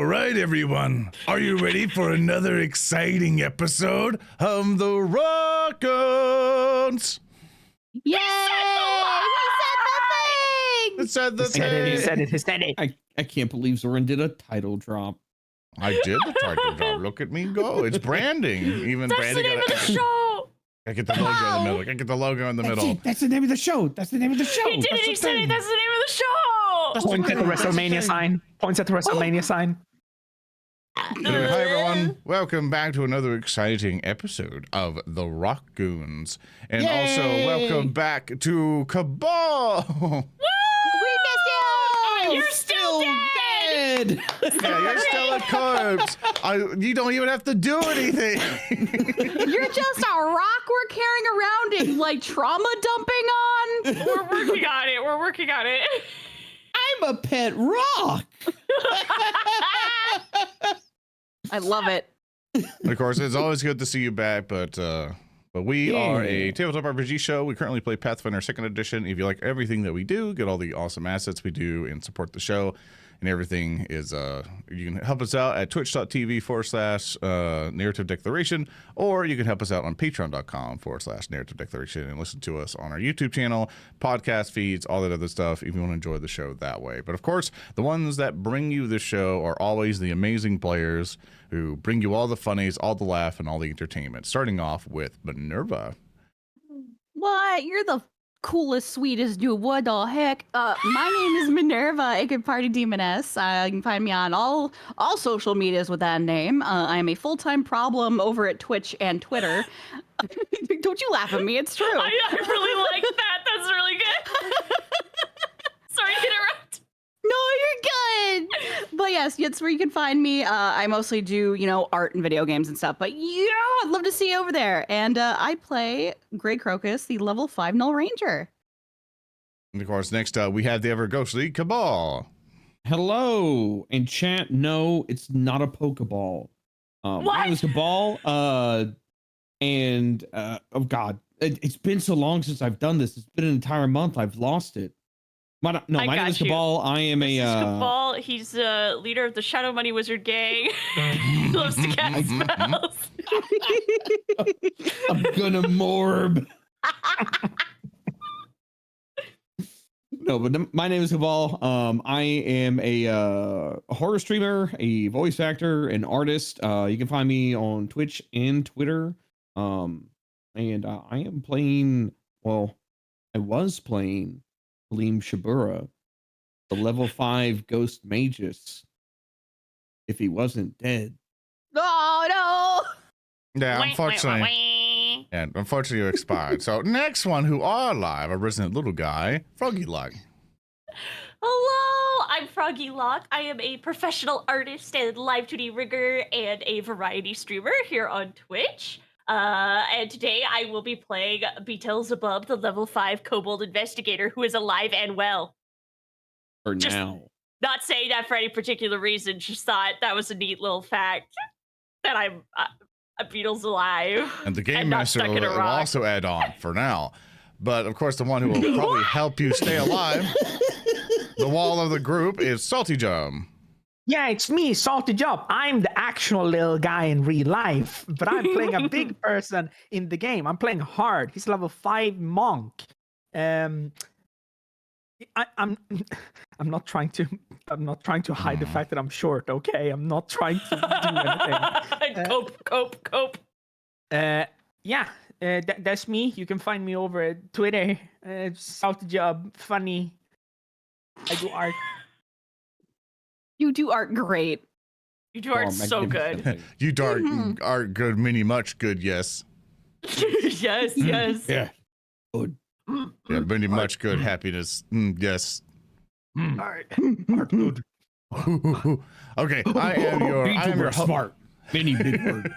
right, everyone. Are you ready for another exciting episode of the Rotgoons? Yay! He said the thing. He said it. I can't believe Zoran did a title drop. I did the title drop. Look at me go. It's branding. Even That's branding. the name of the show. I get the logo in the middle. I get the logo in the middle. That's the name of the show. That's the name of the show. He did it. He said it. That's the name of the show. Points at the WrestleMania sign. Points at the WrestleMania sign. Anyway, hi everyone. Welcome back to another exciting episode of the Rotgoons. And also welcome back to Cabal. Woo! You're still dead. Yeah, you're still a corpse. You don't even have to do anything. You're just a rock we're carrying around and like trauma dumping on. We're working on it. We're working on it. I'm a pet rock. I love it. Of course, it's always good to see you back, but we are a tabletop RPG show. We currently play Pathfinder 2nd edition. If you like everything that we do, get all the awesome assets we do, and support the show, and everything is, you can help us out at twitch.tv/narrative declaration, or you can help us out on patreon.com/narrative declaration and listen to us on our YouTube channel, podcast feeds, all that other stuff if you want to enjoy the show that way. But of course, the ones that bring you the show are always the amazing players who bring you all the funnies, all the laugh, and all the entertainment. Starting off with Minerva. What? You're the coolest, sweetest dude. What the heck? My name is Minerva, aka Party Demoness. You can find me on all social medias with that name. I am a full-time problem over at Twitch and Twitter. Don't you laugh at me, it's true. I really like that. That's really good. Sorry to interrupt. No, you're good. But yes, that's where you can find me. I mostly do, art and video games and stuff. But yeah, I'd love to see you over there. And I play Grey Crocus, the level 5 Null Ranger. And of course, next up, we have the ever ghostly Cabal. Hello. And chat, no, it's not a Pokeball. My name is Cabal. Oh God, it's been so long since I've done this. It's been an entire month. I've lost it. My name is Cabal. I am This is Cabal. He's a leader of the Shadow Money Wizard gang. He loves to cast spells. I'm gonna morb. No, but my name is Cabal. I am a horror streamer, a voice actor, an artist. You can find me on Twitch and Twitter. And I am playing. Well, I was playing Kaleem Shabura, the level 5 Ghost Magus, if he wasn't dead. Oh, no! Yeah, unfortunately. Yeah, unfortunately, you expired. So, next one who are alive, a resident little guy, Froggy Luck. Hello, I'm Froggy Lock. I am a professional artist and live 2D rigger and a variety streamer here on Twitch. And today I will be playing Beetle the level 5 Kobold Investigator, who is alive and well. For now. Not saying that for any particular reason, just thought that was a neat little fact that I'm a Beetle's alive. And the Game Master will also add on for now. But of course, the one who will probably help you stay alive, the wall of the group, is SaltyJub. Yeah, it's me, SaltyJub. I'm the actual little guy in real life, but I'm playing a big person in the game. I'm playing hard. He's level 5 monk. I'm not trying to hide the fact that I'm short. Okay, I'm not trying to do anything. Cope. That's me. You can find me over at Twitter. SaltyJub, funny. I do art. You do art great. You do art so good. You do art good, mini much good, yes. Yes. Yeah. Good. Yeah, many much good happiness. Yes. Art good. Okay, I am your smart. Many big word.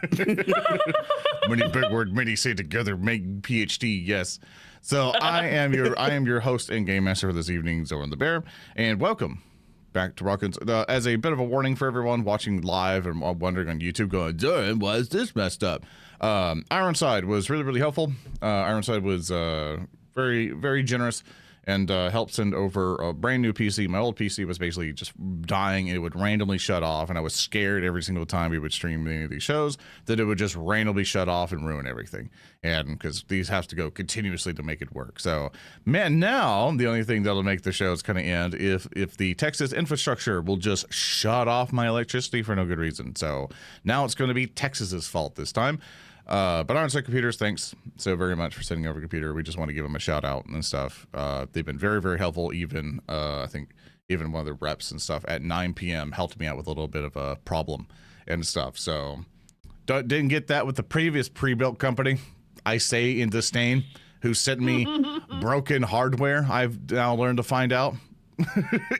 Many big word, many say together, make PhD, yes. So I am your host and game master for this evening, Zoran the Bear, and welcome back to Rotgoons. As a bit of a warning for everyone watching live and wondering on YouTube, going, Zoran, why is this messed up? Ironside was really, really helpful. Ironside was very, very generous and helped send over a brand new PC. My old PC was basically just dying. It would randomly shut off, and I was scared every single time we would stream any of these shows that it would just randomly shut off and ruin everything. And because these have to go continuously to make it work. So, man, now the only thing that'll make the shows kind of end if the Texas infrastructure will just shut off my electricity for no good reason. So now it's going to be Texas's fault this time. But Ironside Computers, thanks so very much for sending over a computer. We just want to give them a shout out and stuff. They've been very, very helpful. Even I think even one of the reps and stuff at 9 p.m. helped me out with a little bit of a problem and stuff. So didn't get that with the previous pre-built company, I say in disdain, who sent me broken hardware. I've now learned to find out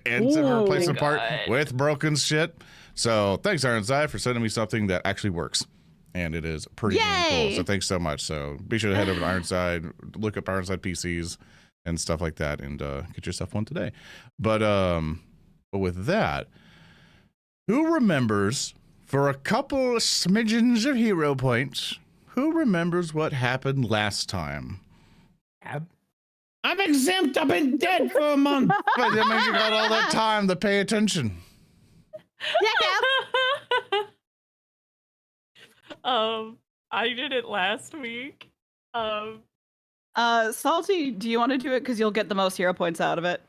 and send a replacement part with broken shit. So thanks, Ironside, for sending me something that actually works. And it is pretty cool. So thanks so much. So be sure to head over to Ironside, look up Ironside PCs and stuff like that, and get yourself one today. But with that, who remembers, for a couple of smidgens of hero points, who remembers what happened last time? I'm exempt. I've been dead for a month. But that means you got all that time to pay attention. Yeah, I did it last week. Salty, do you want to do it? Because you'll get the most hero points out of it.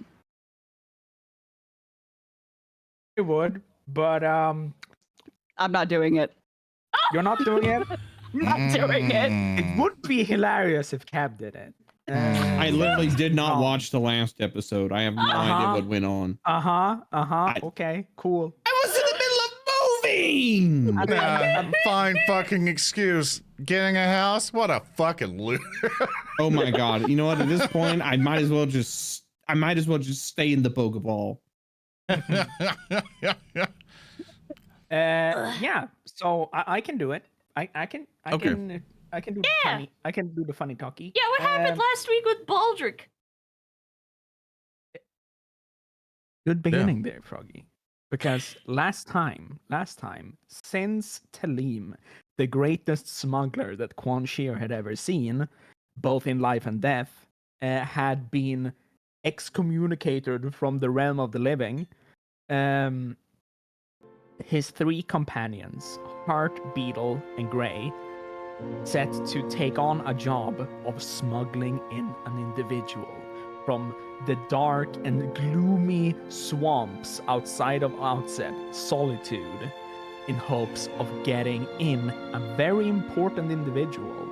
I would, but I'm not doing it. you're not doing it. Not doing it. It would be hilarious if Cab did it. I literally did not watch the last episode. I have no idea what went on. Okay, cool. I was in the middle of moving. A fine fucking excuse. Getting a house? What a fucking loser. Oh my god! You know what? At this point, I might as well just stay in the Pokeball. Yeah. So I can do it. I can do the funny. I can do the funny talkie. Yeah, what happened last week with Baldric? Good beginning there, Froggy. Because last time, since Tellem, the greatest smuggler that Quan Shir had ever seen, both in life and death, had been excommunicated from the realm of the living, his three companions, Heart, Beetle, and Grey, set to take on a job of smuggling in an individual from the dark and gloomy swamps outside of Outset, Solitude, in hopes of getting in a very important individual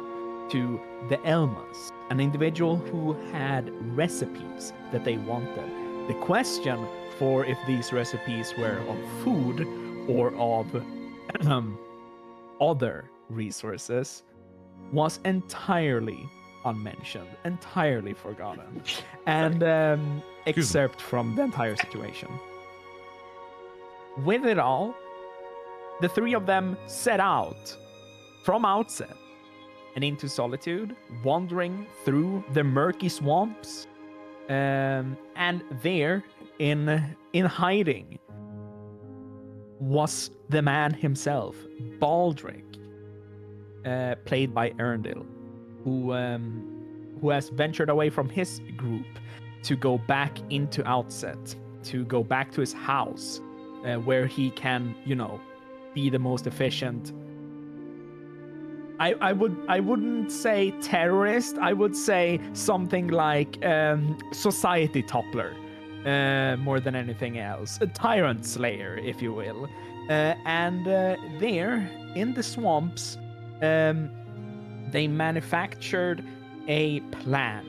to the Elmas, an individual who had recipes that they wanted. The question for if these recipes were of food or of other resources was entirely unmentioned, entirely forgotten, and excerpt from the entire situation. With it all, the three of them set out from Outset and into Solitude, wandering through the murky swamps, and there, in hiding, was the man himself, Baldric, played by Erndil, who has ventured away from his group to go back into Outset, to go back to his house, where he can, be the most efficient. I wouldn't say terrorist. I would say something like society toppler, more than anything else, a tyrant slayer, if you will. And there in the swamps, they manufactured a plan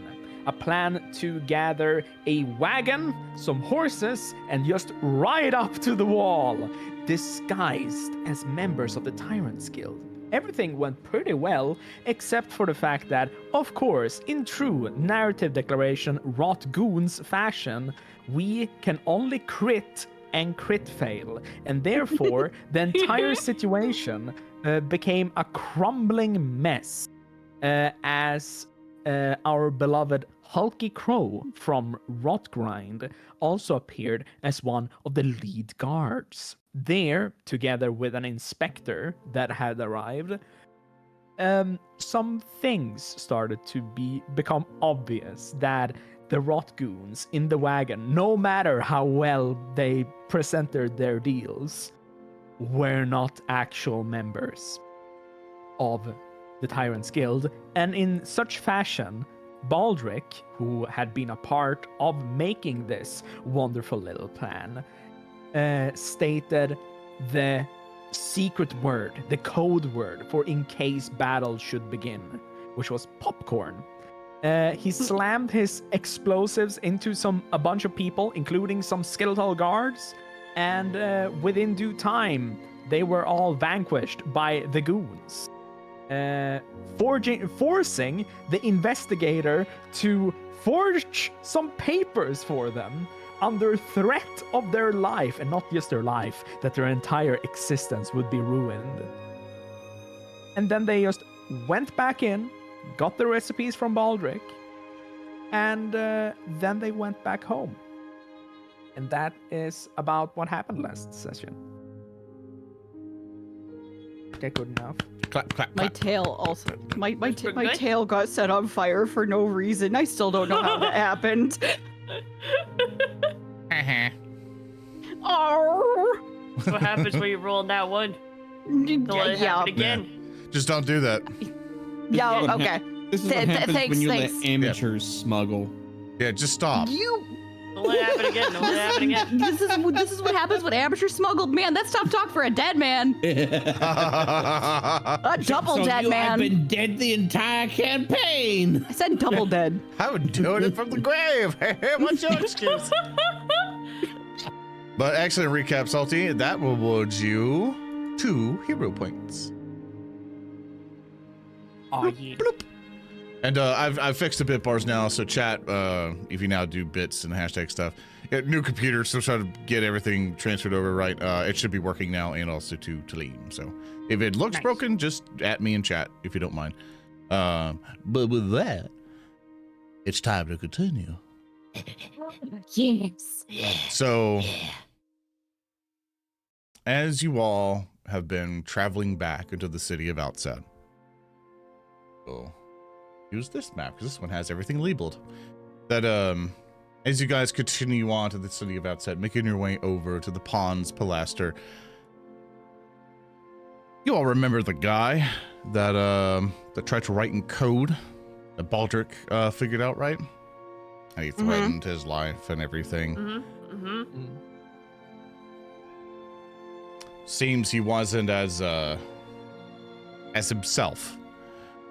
to gather a wagon, some horses, and just ride up to the wall, disguised as members of the Tyrant's Guild. Everything went pretty well, except for the fact that, of course, in true narrative declaration Rotgoons fashion, we can only crit and crit fail, and therefore the entire situation became a crumbling mess, as our beloved Hulky Crow from Rotgrind also appeared as one of the lead guards. There, together with an inspector that had arrived, some things started to become obvious, that the Rotgoons in the wagon, no matter how well they presented their deals, were not actual members of the Tyrants Guild. And in such fashion, Baldric, who had been a part of making this wonderful little plan, stated the secret word, the code word for in case battle should begin, which was popcorn. He slammed his explosives into a bunch of people, including some skeletal guards, and within due time, they were all vanquished by the goons, forcing the investigator to forge some papers for them under threat of their life, and not just their life, that their entire existence would be ruined. And then they just went back in, got the recipes from Baldric, and then they went back home. And that is about what happened last session. Okay, good enough. Clap, clap, My clap. tail also. My Good. tail got set on fire for no reason. I still don't know how that happened. Oh. What happens when you roll that one? Don't let it Yeah. happen again. Just don't do that. Yeah. Okay. This is what happens thanks, when you thanks. let amateurs smuggle. Yeah, just stop. You. Don't let it happen again. Don't let it happen again. This is what happens when amateurs smuggled. Man, that's tough talk for a dead man. A double So dead you man. have been dead the entire campaign. I said double dead. I'm doing it from the grave. What's your excuse? But excellent recap, Salty. That will award you 2 hero points. Oh, yeah. And I've fixed the bit bars now, so chat, if you now do bits and hashtag stuff, new computer, so try to get everything transferred over right. It should be working now, and also to Tellem. So if it looks Nice. broken, just at me in chat if you don't mind. But with that, it's time to continue. Yes. So, as you all have been traveling back into the city of Outset, we'll use this map because this one has everything labeled. That as you guys continue on to the city of Outset, making your way over to the Pons Pilaster, you all remember the guy that tried to write in code that Baldric figured out, right? And he threatened his life and everything. Seems he wasn't as himself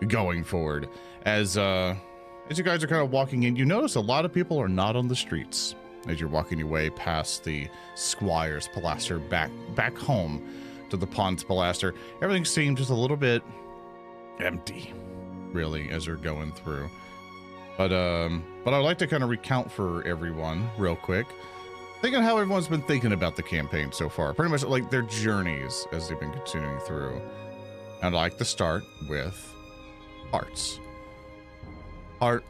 going forward. As you guys are kind of walking in, you notice a lot of people are not on the streets as you're walking your way past the Squire's Pilaster back home to the Pons Pilaster. Everything seems just a little bit empty, really, as you're going through. But I'd like to kind of recount for everyone real quick, thinking how everyone's been thinking about the campaign so far, pretty much like their journeys as they've been continuing through. And I'd like to start with Hearts. Heart,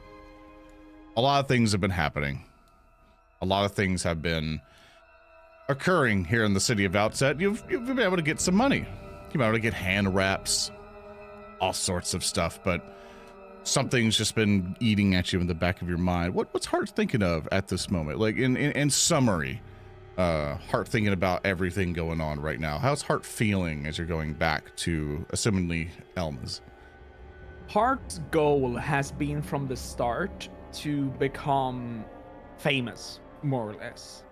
a lot of things have been happening. A lot of things have been occurring here in the city of Outset. You've been able to get some money. You've been able to get hand wraps, all sorts of stuff, but something's just been eating at you in the back of your mind. What's Heart thinking of at this moment? Like in summary, Heart thinking about everything going on right now. How's Heart feeling as you're going back to assumingly Elma's? Heart's goal has been from the start to become famous, more or less.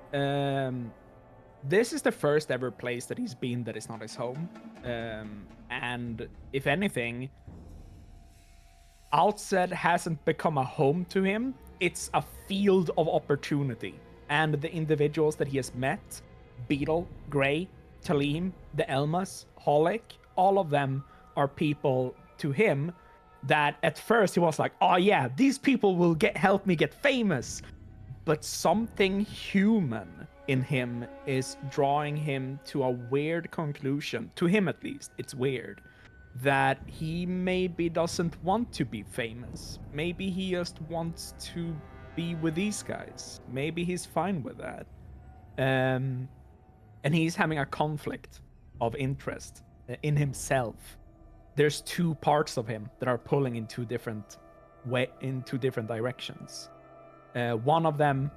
This is the first ever place that he's been that is not his home. And if anything, Outset hasn't become a home to him. It's a field of opportunity. And the individuals that he has met, Beetle, Grey, Tellem, the Elmas, Holic, all of them are people to him that at first he was like, oh yeah, these people will help me get famous. But something human in him is drawing him to a weird conclusion, to him at least, it's weird, that he maybe doesn't want to be famous. Maybe he just wants to be with these guys. Maybe he's fine with that. And he's having a conflict of interest in himself. There's two parts of him that are pulling in two different directions. One of them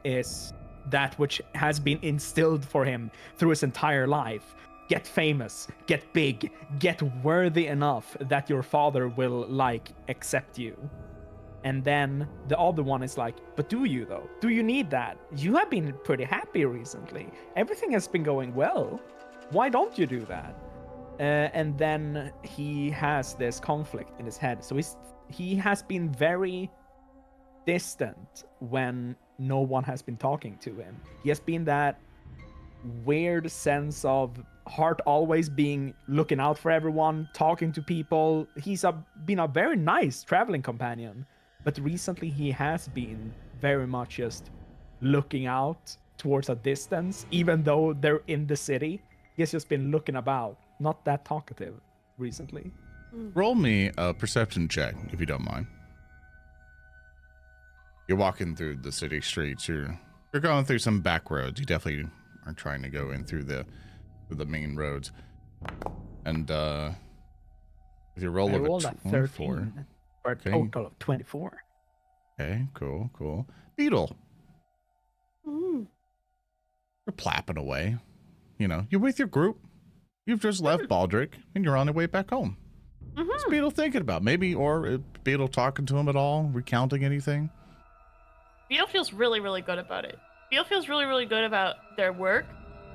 is that which has been instilled for him through his entire life. Get famous, get big, get worthy enough that your father will, accept you. And then the other one is like, but do you though? Do you need that? You have been pretty happy recently. Everything has been going well. Why don't you do that? And then he has this conflict in his head. So he has been very distant when no one has been talking to him. He has been that weird sense of heart always being looking out for everyone, talking to people. He's been a very nice traveling companion. But recently he has been very much just looking out towards a distance, even though they're in the city. He has just been looking about, not that talkative recently. Roll me a perception check, if you don't mind. You're walking through the city streets. You're going through some back roads. You definitely aren't trying to go in through the main roads. And with your roll I of rolled a a 24. 13 for a Okay. total of 24. Okay, cool. Beetle, Mm. you're plapping away. You know, you're with your group. You've just left Baldric, and you're on your way back home. What's Beetle thinking about? Maybe, or Beetle talking to him at all? Recounting anything? Beetle feels really, really good about it. Beetle feels really, really good about their work.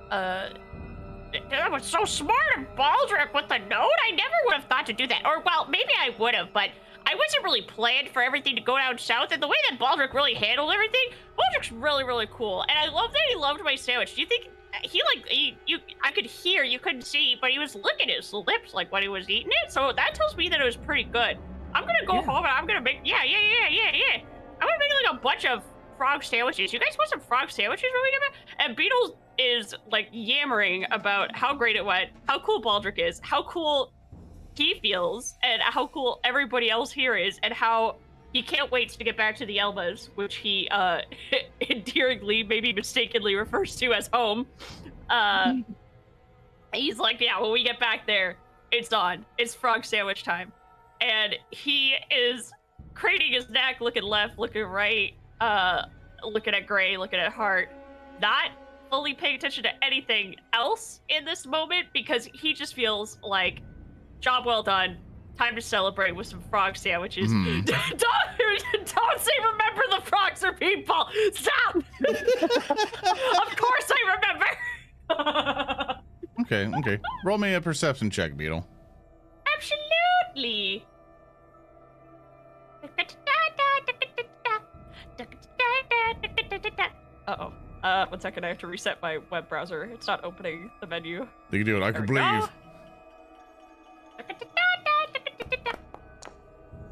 That was so smart of Baldric with the note. I never would have thought to do that. Or, well, maybe I would have, but I wasn't really planned for everything to go down south. And the way that Baldric really handled everything, Baldric's really, really cool. And I love that he loved my sandwich. Do you think I could hear, you couldn't see, but he was licking his lips like when he was eating it. So that tells me that it was pretty good. I'm gonna go home and I'm gonna make, I'm gonna make like a bunch of frog sandwiches. You guys want some frog sandwiches when we get back? And Beetle is like yammering about how great it went, how cool Baldric is, how cool he feels, and how cool everybody else here is, and how he can't wait to get back to the Elmas, which he endearingly, maybe mistakenly refers to as home. He's like, yeah, when we get back there, it's on. It's frog sandwich time. And he is craning his neck, looking left, looking right, looking at Gray, looking at Hart, not fully paying attention to anything else in this moment, because he just feels like, job well done. Time to celebrate with some frog sandwiches. Don't say remember the frogs are people. Stop. Of course I remember. Okay. Roll me a perception check, Beetle. Absolutely. Uh-oh. 1 second, I have to reset my web browser. It's not opening the menu. You can do it. I There can we go. believe.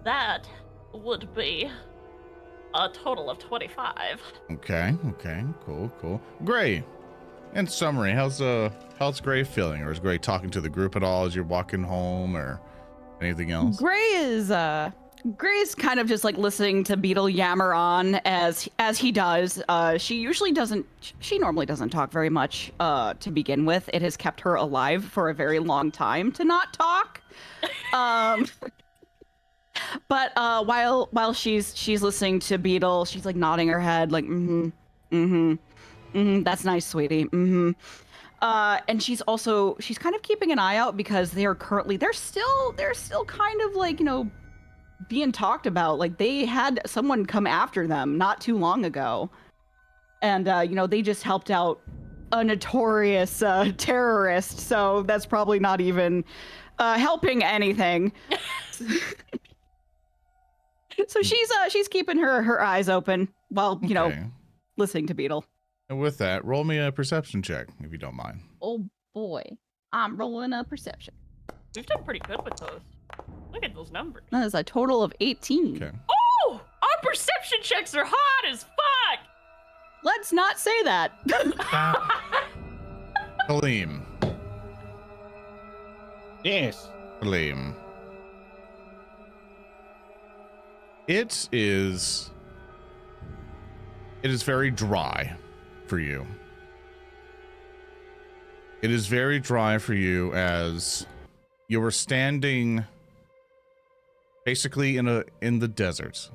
That would be a total of 25. Okay. Cool. Gray, in summary, how's Gray feeling? Or is Gray talking to the group at all as you're walking home, or anything else? Gray's kind of just like listening to Beetle yammer on as he does. She normally doesn't talk very much to begin with. It has kept her alive for a very long time to not talk. But while she's listening to Beetle, she's like nodding her head like that's nice, sweetie. And she's kind of keeping an eye out because they're still kind of like, being talked about. Like they had someone come after them not too long ago, and they just helped out a notorious terrorist, so that's probably not even helping anything. So she's keeping her eyes open while listening to Beetle. And with that, roll me a perception check, if you don't mind. Oh boy, I'm rolling a perception. We've done pretty good with those. Look at those numbers. That is a total of 18. Okay. Oh! Our perception checks are hot as fuck! Let's not say that. Kaleem. Yes. Kaleem. It is very dry for you. It is very dry for you as you were standing basically in the desert.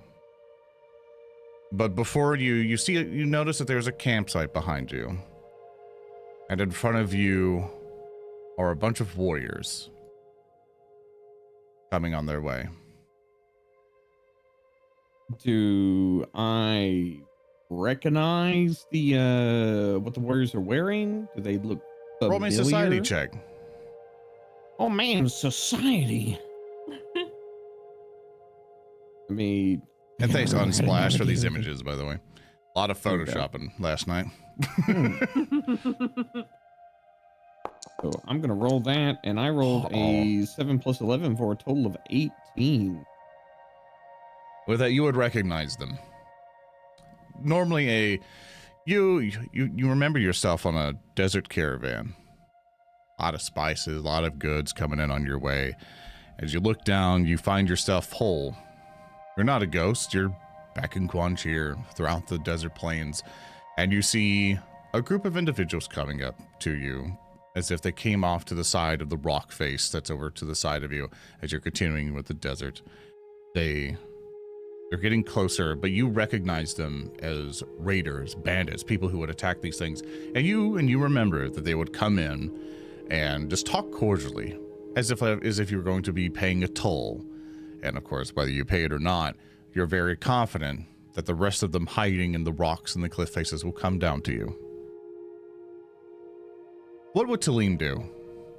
But before you notice that there's a campsite behind you. And in front of you are a bunch of warriors coming on their way. Do I recognize the what the warriors are wearing? Do they look familiar? Roll me a society check. Oh man, society. I mean, And thanks never had Unsplash for an these idea. images, by the way. A lot of photoshopping last night. So I'm gonna roll that, and I rolled a 7 plus 11 for a total of 18. With that, you would recognize them. Normally, you remember yourself on a desert caravan. A lot of spices, a lot of goods coming in on your way. As you look down, you find yourself whole. You're not a ghost. You're back in Guanchir throughout the desert plains, and you see a group of individuals coming up to you as if they came off to the side of the rock face that's over to the side of you as you're continuing with the desert. They're getting closer, but you recognize them as raiders, bandits, people who would attack these things. And you remember that they would come in and just talk cordially, as if you were going to be paying a toll. And of course, whether you pay it or not, you're very confident that the rest of them hiding in the rocks and the cliff faces will come down to you. What would Tellem do?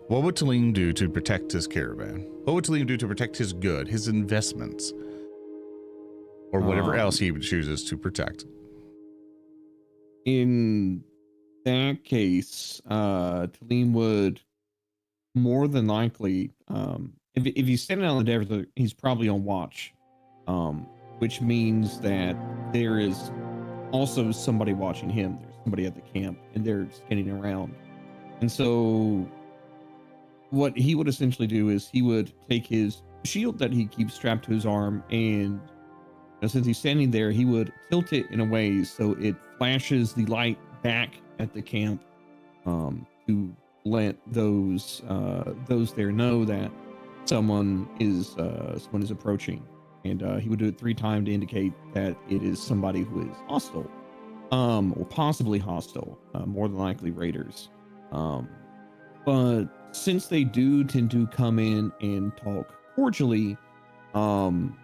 What would Tellem do to protect his caravan? What would Tellem do to protect his good, his investments? Or whatever else he chooses to protect. In that case, Tellem would more than likely, if he's standing out in the desert, he's probably on watch, which means that there is also somebody watching him. There's somebody at the camp, and they're standing around. And so what he would essentially do is he would take his shield that he keeps strapped to his arm, and since he's standing there, he would tilt it in a way so it flashes the light back at the camp, to let those there know that someone is approaching. And he would do it 3 times to indicate that it is somebody who is hostile, or possibly hostile, more than likely raiders. But since they do tend to come in and talk cordially,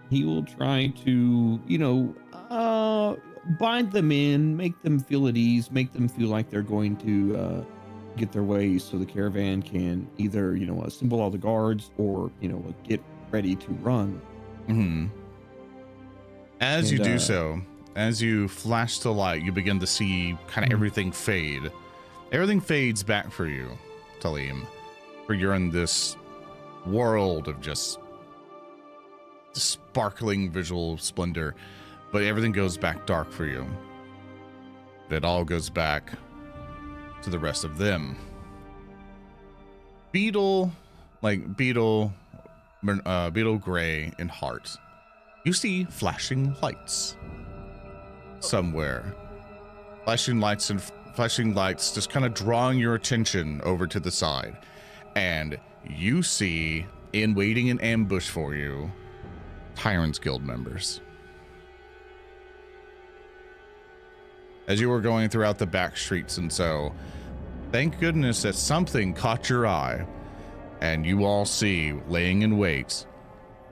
he will try to, bind them in, make them feel at ease, make them feel like they're going to get their way, so the caravan can either, assemble all the guards or, get ready to run. Mm-hmm. As you do so, as you flash the light, you begin to see kind of everything fade. Everything fades back for you, Tellem, for you're in this world of just sparkling visual splendor, but everything goes back dark for you. It all goes back to the rest of them. Beetle Gray, and Heart, you see flashing lights somewhere. Flashing lights just kind of drawing your attention over to the side. And you see, waiting in ambush for you, Tyrant's Guild members. As you were going throughout the back streets, and so, thank goodness that something caught your eye, and you all see, laying in wait,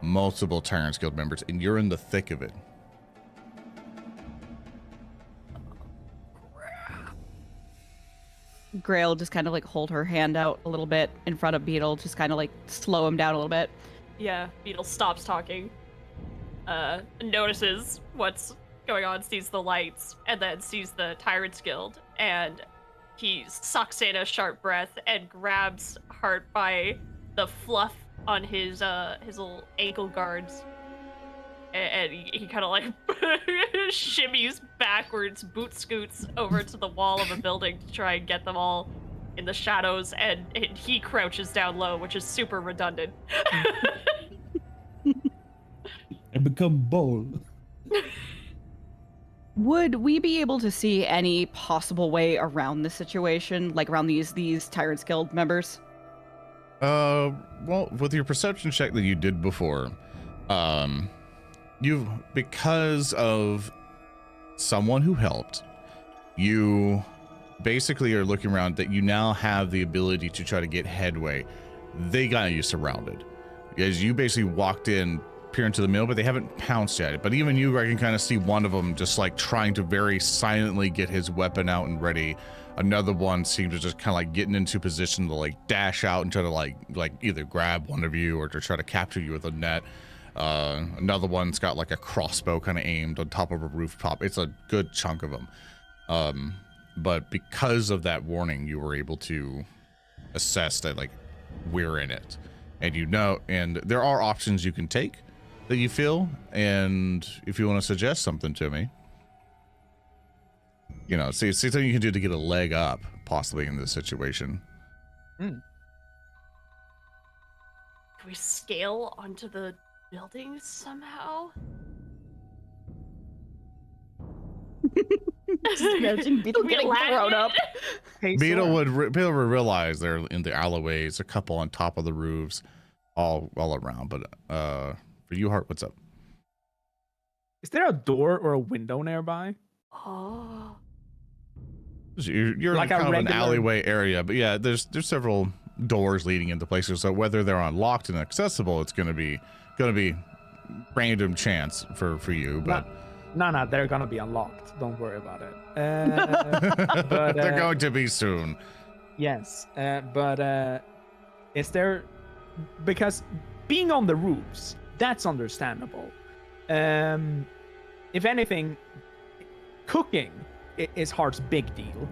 multiple Tyrant's Guild members, and you're in the thick of it. Grail will just kind of like hold her hand out a little bit in front of Beetle, just kind of like slow him down a little bit. Yeah, Beetle stops talking, notices what's going on, sees the lights, and then sees the Tyrant's Guild, and he sucks in a sharp breath and grabs Heart by the fluff on his little ankle guards, and he kind of like shimmies backwards, boot scoots over to the wall of a building to try and get them all in the shadows, and he crouches down low, which is super redundant. And become bold. Would we be able to see any possible way around this situation, like around these Tyrant's Guild members? Well, with your perception check that you did before, because of someone who helped. You basically are looking around that you now have the ability to try to get headway. They got you surrounded. As you basically walked in, peer into the mill, but they haven't pounced yet. But even you, I can kind of see one of them just like trying to very silently get his weapon out and ready. Another one seems to just kind of like getting into position to like dash out and try to like either grab one of you or to try to capture you with a net. Another one's got like a crossbow kind of aimed on top of a rooftop. It's a good chunk of them. But because of that warning, you were able to assess that like we're in it, and and there are options you can take that you feel, and if you want to suggest something to me, see something you can do to get a leg up possibly in this situation. Can we scale onto the buildings somehow? Just imagine Beetle getting thrown up. Hey, Beetle Sora. would realize they're in the alleyways, a couple on top of the roofs, all around. But for you, Hart, what's up? Is there a door or a window nearby? Oh. You're Like in a kind of an regular- alleyway area, but yeah, there's several doors leading into places. So whether they're unlocked and accessible, it's gonna be random chance for you. But No, they're gonna be unlocked. Don't worry about it. But they're going to be soon. yes, but is there, because being on the roofs, that's understandable. If anything, cooking is Hart's big deal.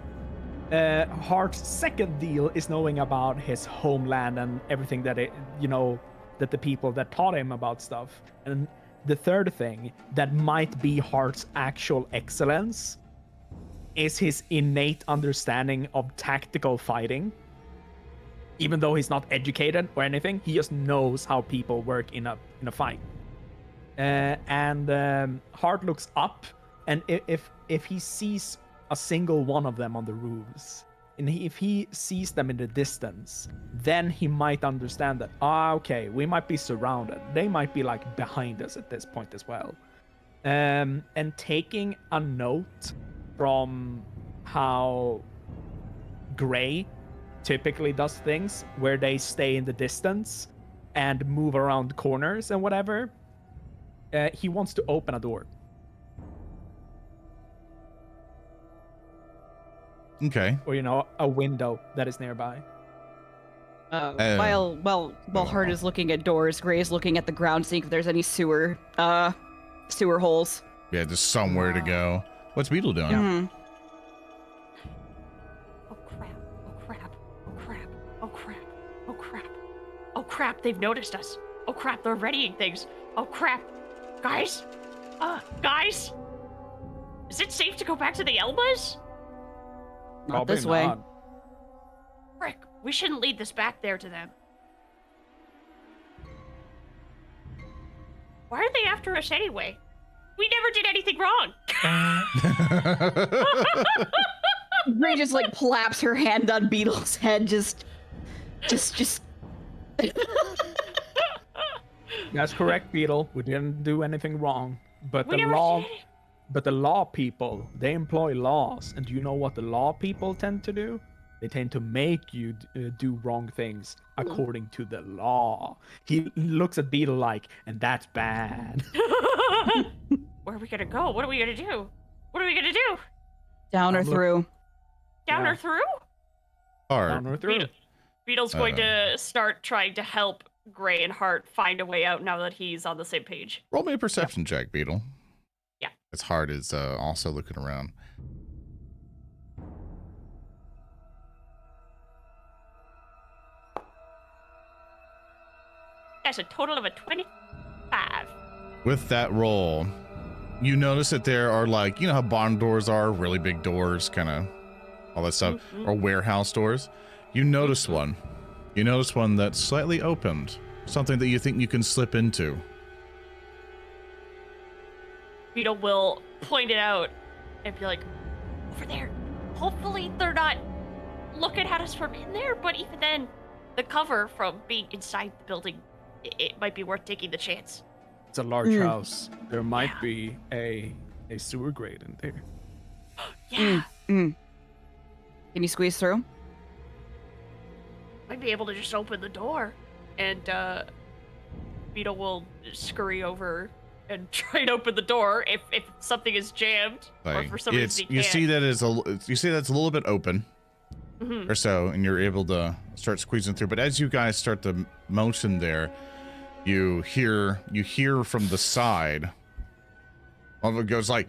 Hart's second deal is knowing about his homeland and everything that that the people that taught him about stuff. And the third thing that might be Hart's actual excellence is his innate understanding of tactical fighting. Even though he's not educated or anything, he just knows how people work in a fight. And Hart looks up, and if he sees a single one of them on the roofs, and if he sees them in the distance, then he might understand that, okay, we might be surrounded. They might be like behind us at this point as well. And taking a note from how Gray typically does things, where they stay in the distance and move around corners and whatever, he wants to open a door. Okay. Or a window that is nearby. While Hart is looking at doors, Gray is looking at the ground, seeing if there's any sewer holes. Yeah, just somewhere to go. What's Beetle doing? Mhm. Oh crap. Oh crap. Oh crap. Oh crap. Oh crap. Oh crap, they've noticed us. Oh crap, they're readying things. Oh crap. Guys? Guys? Is it safe to go back to the Elmas? Not Probably this way. not. Frick, we shouldn't lead this back there to them. Why are they after us anyway? We never did anything wrong. Gray just like plaps her hand on Beetle's head, just. That's correct, Beetle. We didn't do anything wrong. But We the never law, did. but the law people, they employ laws. And do you know what the law people tend to do? They tend to make you do wrong things according to the law. He looks at Beetle like, and that's bad. Where are we gonna go? What are we gonna do? What are we gonna do? Down or Look- through. Down Yeah. or through? Hart. Down or through. Beetle's going to start trying to help Gray and Hart find a way out now that he's on the same page. Roll me a perception check, Beetle. Yeah. As Hart is also looking around. That's a total of a 25. With that roll, you notice that there are like, how barn doors are, really big doors, kind of all that stuff, Mhm. or warehouse doors. You notice one. You notice one that's slightly opened, something that you think you can slip into. Beetle will point it out and be like, over there. Hopefully they're not looking at us from in there, but even then, the cover from being inside the building, it might be worth taking the chance. It's a large Mm. house. There might Yeah. be a a sewer grate in there. Yeah. Can you squeeze through? Might be able to just open the door. And Beetle will scurry over and try and open the door if something is jammed or Like, for some reason he you can't. see that you see that's a little bit open or so, and you're able to start squeezing through. But as you guys start to motion there, you hear from the side. One of it goes like,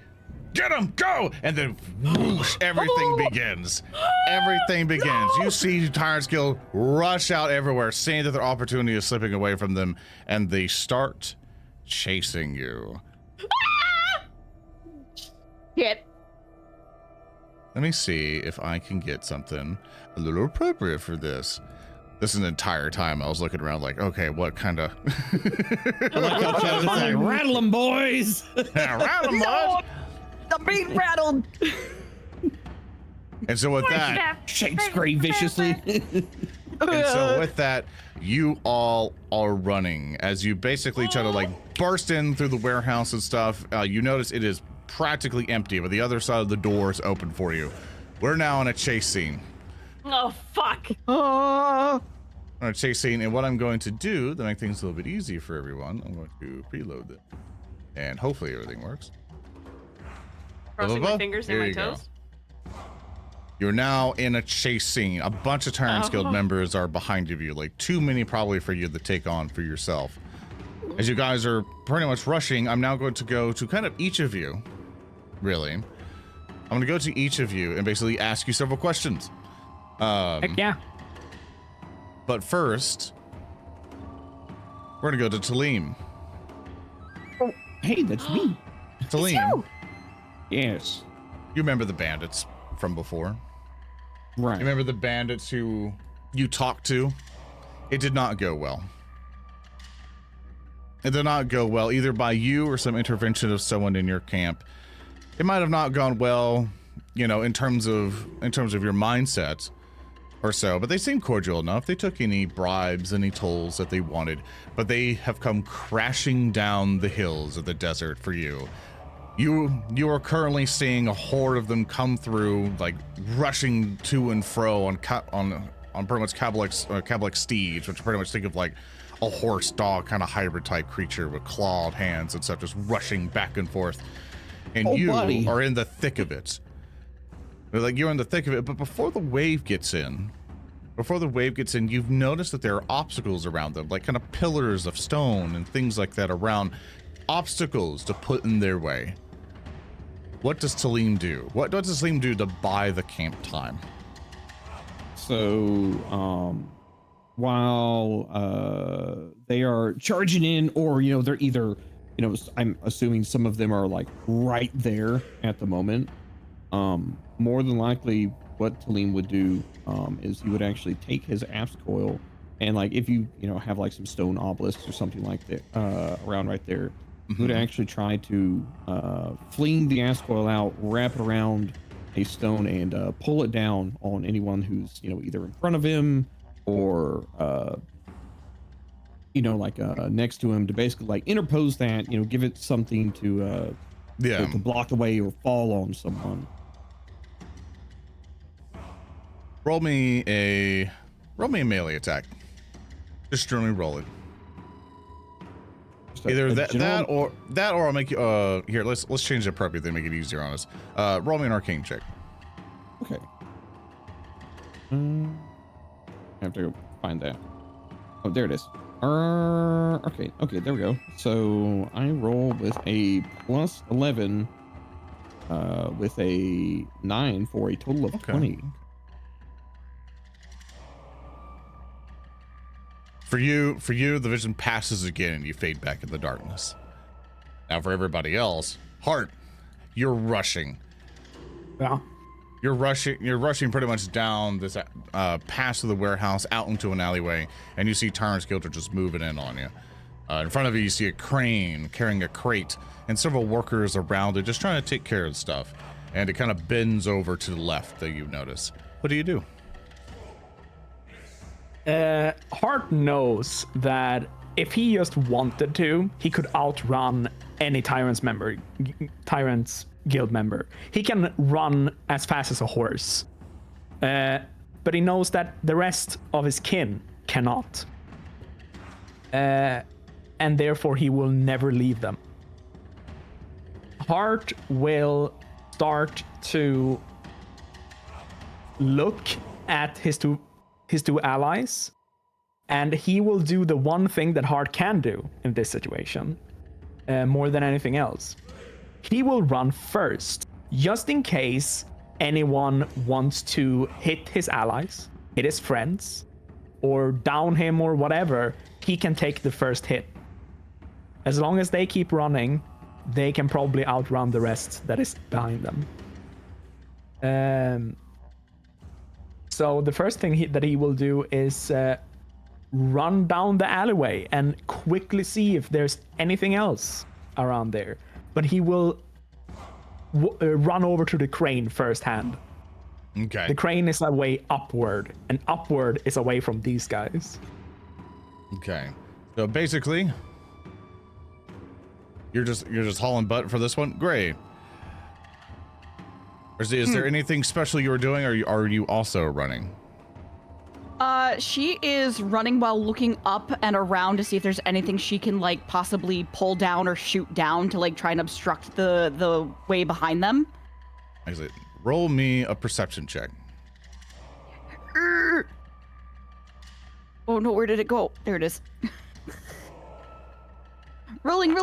"Get him, go!" And then whoosh, everything begins. Everything begins. You see Tyrant's Guild rush out everywhere, seeing that their opportunity is slipping away from them, and they start chasing you. Shit. Let me see if I can get something a little appropriate for this. This is an entire time I was looking around like, okay, what kind of... I like how Chad was like, rattle 'em, boys. Rattle 'em, bud. I'm being rattled. And so with that, Shake scream viciously. and so with that, you all are running as you basically try to like burst in through the warehouse and stuff. You notice it is practically empty, but the other side of the door is open for you. We're now in a chase scene. Oh, fuck. Oh. On a chase scene, and what I'm going to do to make things a little bit easier for everyone, I'm going to preload it, and hopefully everything works. Crossing my Blah, blah, blah. fingers Here and my you go. toes. You're now in a chase scene. A bunch of Tyrant's Guild Oh. members are behind of you, like too many probably for you to take on for yourself. As you guys are pretty much rushing, I'm now going to go to kind of each of you, really. I'm going to go to each of you and basically ask you several questions. Heck yeah. But first, we're going to go to Tellem. Hey, that's me. Tellem, Yes. you remember the bandits from before? Right. You remember the bandits who you talked to? It did not go well. It did not go well either by you or some intervention of someone in your camp. It might have not gone well, you know, in terms of your mindset or so, but they seemed cordial enough. They took any bribes, any tolls that they wanted, but they have come crashing down the hills of the desert for you. You are currently seeing a horde of them come through, like rushing to and fro on pretty much Kabalik steeds, which pretty much think of like a horse dog kind of hybrid type creature with clawed hands and stuff, just rushing back and forth. And you buddy. are in the thick of it. Like you're in the thick of it, but before the wave gets in, you've noticed that there are obstacles around them, like kind of pillars of stone and things like that around, obstacles to put in their way. What does Tellem do? What does Tellem do to buy the camp time? So, while they are charging in, or they're either, I'm assuming some of them are like right there at the moment. More than likely, what Tellem would do is he would actually take his apps coil, and like if you have like some stone obelisks or something like that around right there, he would actually try to fling the ass coil out, wrap it around a stone, and pull it down on anyone who's either in front of him or next to him, to basically like interpose that, give it something to to block away or fall on someone. Roll me a melee attack. Just generally roll it. Either that or I'll make you here, let's change it appropriately, make it easier on us. Roll me an arcane check. Okay. I have to go find that. Oh, there it is. Okay, there we go. So I roll with a plus 11 with a 9 for a total of 20. For you, the vision passes again and you fade back in the darkness. Now for everybody else, Hart, you're rushing. Yeah. You're rushing pretty much down this past of the warehouse out into an alleyway, and you see Tyrant's Guild are just moving in on you. In front of you see a crane carrying a crate and several workers around it just trying to take care of stuff. And it kind of bends over to the left that you notice. What do you do? Hart knows that if he just wanted to, he could outrun any Tyrant's Guild member. He can run as fast as a horse. But he knows that the rest of his kin cannot. And therefore he will never leave them. Hart will start to look at his two allies, and he will do the one thing that Hart can do in this situation, more than anything else. He will run first, just in case anyone wants to hit his allies, hit his friends, or down him or whatever. He can take the first hit. As long as they keep running, they can probably outrun the rest that is behind them. So the first thing that he will do is run down the alleyway and quickly see if there's anything else around there. But he will run over to the crane firsthand. Okay. The crane is away upward, and upward is away from these guys. Okay. So basically, you're just hauling butt for this one. Great. Is there anything special you were doing, or are you also running? She is running while looking up and around to see if there's anything she can like possibly pull down or shoot down to like try and obstruct the way behind them. Actually, roll me a perception check. Oh no, where did it go? There it is. Rolling.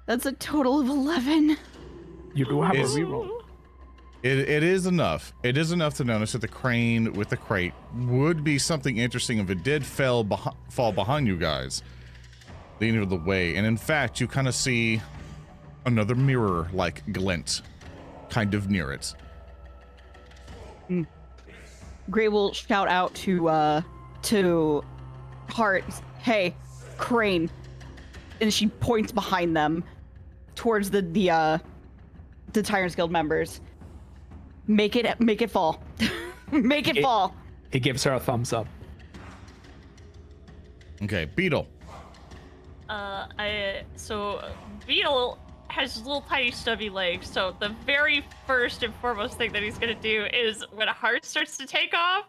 That's a total of 11. You do have a Is- reroll. It is enough. It is enough to notice that the crane with the crate would be something interesting if it did fall behind you guys, leading to the way. And in fact, you kind of see another mirror-like glint kind of near it. Gray will shout out to Hart, "Hey, crane!" And she points behind them towards the Tyrant's Guild members. Make it fall. Make it fall. He gives her a thumbs up. Okay, Beetle. So Beetle has little tiny stubby legs, so the very first and foremost thing that he's gonna do is when Heart starts to take off,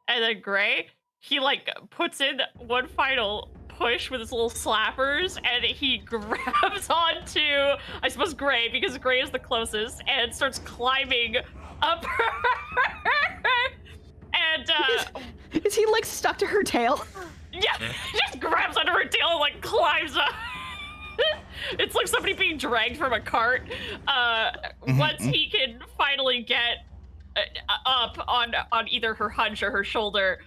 and then Gray, he like puts in one final push with his little slappers, and he grabs onto, I suppose, Gray, because Gray is the closest, and starts climbing up and Is he like stuck to her tail? yeah, he just grabs onto her tail and like climbs up. It's like somebody being dragged from a cart. Once he can finally get up on either her hunch or her shoulder,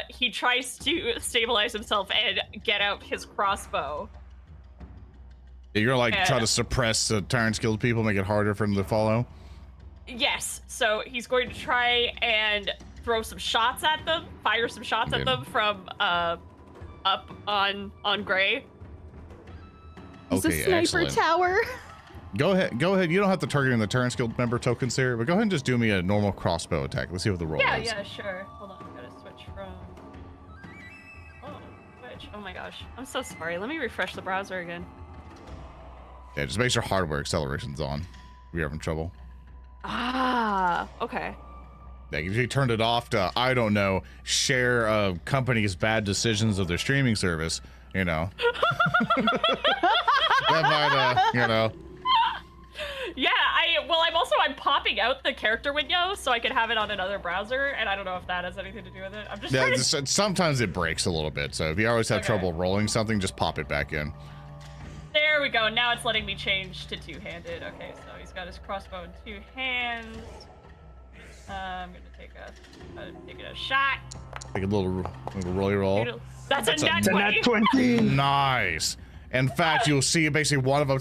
he tries to stabilize himself and get out his crossbow. You're like try to suppress the Tyrant's Guild people, make it harder for them to follow. Yes, so he's going to try and throw some shots at them, fire some shots at them from up on Gray. It's Okay, a sniper excellent. tower. Go ahead. You don't have to target in the Tyrant's Guild member tokens here, but go ahead and just do me a normal crossbow attack. Let's see what the roll is. Yeah, sure. Hold on, I gotta switch from. Oh my gosh, I'm so sorry. Let me refresh the browser again. Yeah, just make sure hardware acceleration's on. If you're having trouble. Ah, okay. Like if you turned it off to, I don't know, share a company's bad decisions of their streaming service, you know. That might, you know. Yeah, I'm popping out the character window so I can have it on another browser, and I don't know if that has anything to do with it. I'm just trying to... Sometimes it breaks a little bit, so if you always have Okay. trouble rolling something, just pop it back in. There we go. Now it's letting me change to two-handed. Okay, so he's got his crossbow in two hands. I'm gonna take a shot. Take a little rolly roll. That's a nat It's a nat 20. Nice. In fact, you'll see basically one of them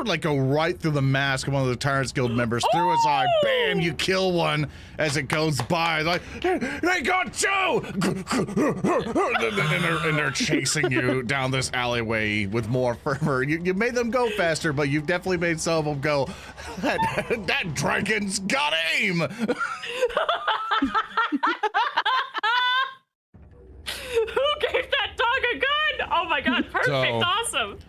like go right through the mask of one of the Tyrant's Guild members, through his eye. Bam! You kill one as it goes by. Like, they got two! and they're chasing you down this alleyway with more fervor. You made them go faster, but you've definitely made some of them go, that dragon's got aim! Who gave that dog a gun? Oh my god, perfect, awesome.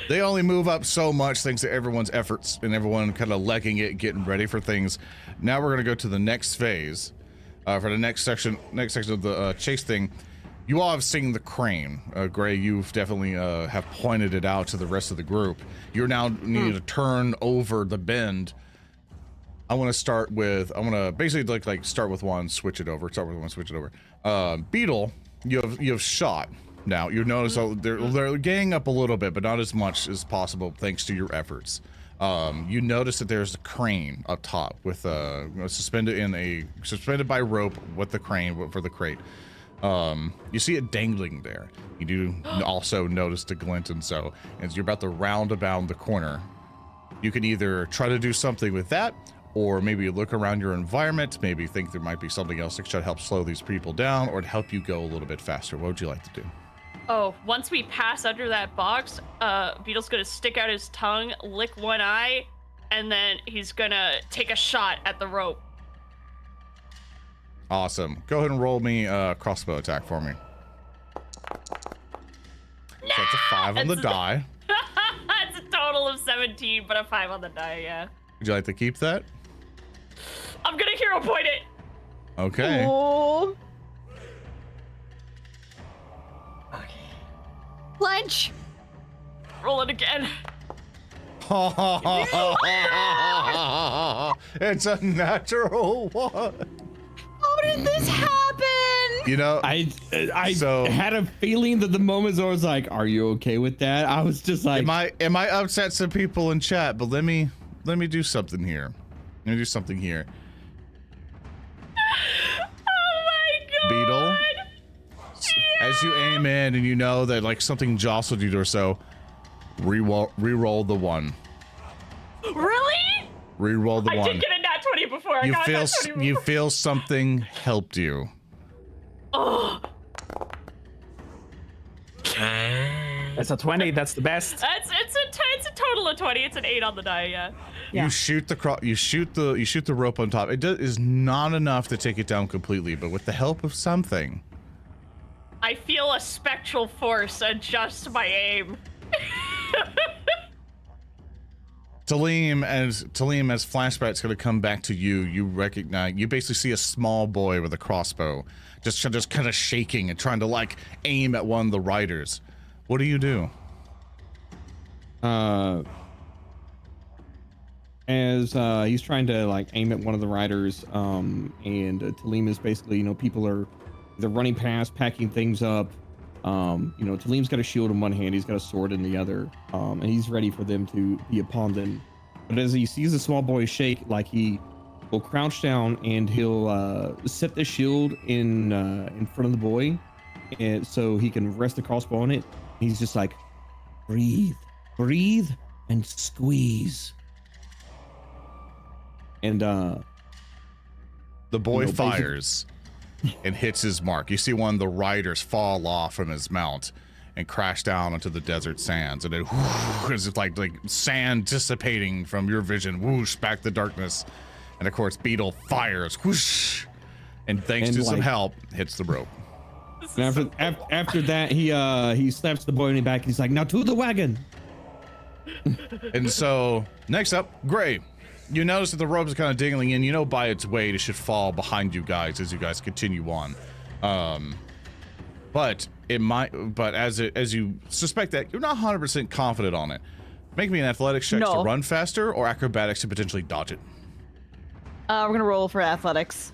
They only move up so much thanks to everyone's efforts and everyone kind of legging it, getting ready for things. Now we're gonna go to the next phase. For the next section of the chase thing. You all have seen the crane. Gray, you've definitely have pointed it out to the rest of the group. You're now needing to turn over the bend. I want to basically like start with one, switch it over. Beetle, you have shot. Now you notice they're ganging up a little bit, but not as much as possible thanks to your efforts. You notice that there's a crane up top with suspended by rope with the crane for the crate. You see it dangling there. You do also notice the glint, and so as you're about to round about the corner, you can either try to do something with that, or maybe look around your environment, maybe think there might be something else that should help slow these people down, or to help you go a little bit faster. What would you like to do? Oh, once we pass under that box, Beetle's gonna stick out his tongue, lick one eye, and then he's gonna take a shot at the rope. Awesome. Go ahead and roll me a crossbow attack for me. So that's a 5 on the die. It's a total of 17, but a 5 on the die, yeah. Would you like to keep that? I'm gonna hero point it. Okay. Oh. Pledge. Roll it again. It's a natural one. How did this happen? You know, I So- had a feeling that the moment I was like, "Are you okay with that?" I was just like, it might upset some people in chat, but let me do something here. Let me do something here. Oh my god. Beetle, as you aim in and you know that like something jostled you or so, re-roll the 1. Really? Re-roll the I 1. did get a nat 20 before. I You got a feel nat 20 before. you feel something helped you. Oh, That's a 20. That's the best. it's a total of 20. It's an 8 on the die, yeah. Yeah. You shoot the rope on top. It is not enough to take it down completely, but with the help of something. I feel a spectral force adjust my aim. Tellem, as flashback's gonna come back to you, you basically see a small boy with a crossbow, just kind of shaking and trying to like aim at one of the riders. What do you do? as he's trying to like aim at one of the riders, and Tellem is basically, people are either running past, packing things up. Talim's got a shield in one hand, he's got a sword in the other, and he's ready for them to be upon them. But as he sees the small boy shake, like he will crouch down and he'll set the shield in front of the boy, and so he can rest the crossbow on it. He's just like, breathe, and squeeze. And the boy fires and hits his mark. You see one of the riders fall off from his mount and crash down onto the desert sands, and it is like sand dissipating from your vision, whoosh, back to darkness. And of course Beetle fires, whoosh, and thanks to some help, hits the rope. And after that, he slaps the boy in the back. He's like, now to the wagon. And so next up, Gray, you notice that the rope is kind of dangling in. By its weight, it should fall behind you guys as you guys continue on. But as you suspect that, you're not 100% confident on it. Make me an athletics check to run faster or acrobatics to potentially dodge it. We're gonna roll for athletics.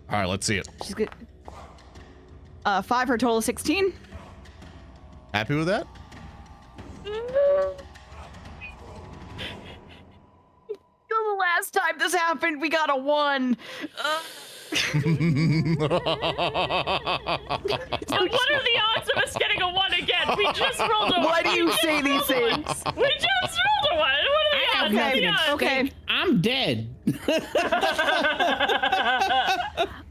All right, let's see it. She's good. 5 for a total of 16. Happy with that? The last time this happened, we got a 1. But what are the odds of us getting a 1 again? We just rolled a 1. Why do you say these things? We just rolled a 1. What are the odds? Okay. I'm dead.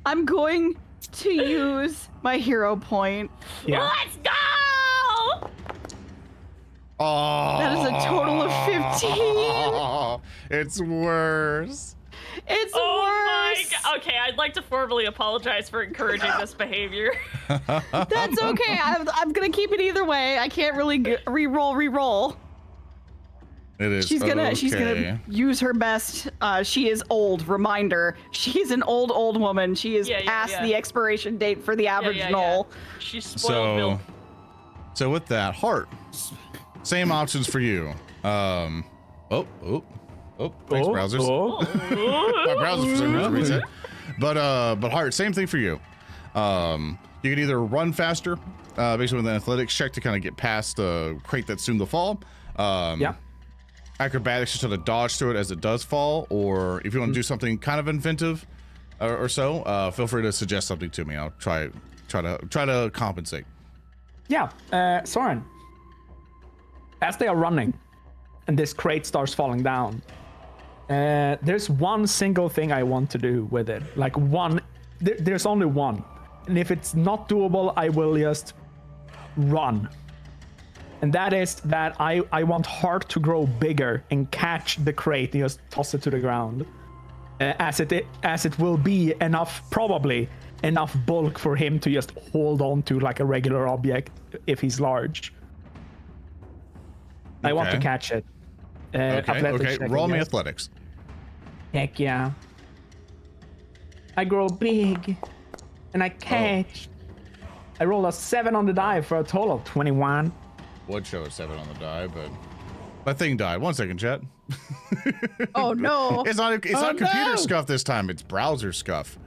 I'm going to use my hero point. Yeah. Let's go! Oh, That is a total of 15. It's worse. It's Oh worse. my god. Okay, I'd like to formally apologize for encouraging this behavior. That's okay. I'm gonna keep it either way. I can't really re-roll. It is. She's gonna okay. use her best. She is old. Reminder: she's an old woman. She is past the expiration date for the average knoll. She's spoiled milk. So with that, Heart, same options for you. Thanks, browsers. My browsers for some reason reset. But Heart, same thing for you. You can either run faster, basically with an athletics check to kind of get past the crate that's soon to fall. Acrobatics to sort of dodge through it as it does fall, or if you want to do something kind of inventive or so, feel free to suggest something to me. I'll try to compensate. Soren, as they are running and this crate starts falling down, there's one single thing I want to do with it. Like one, there's only one. And if it's not doable, I will just run. And that is that I want Heart to grow bigger and catch the crate and just toss it to the ground. As it will be probably enough bulk for him to just hold on to like a regular object if he's large. I want to catch it. Okay. Roll me athletics. Heck yeah. I grow big and I catch. I roll a 7 on the die for a total of 21. Would show a 7 on the die, but my thing died. 1 second, chat. Oh no! It's not computer scuff this time. It's browser scuff.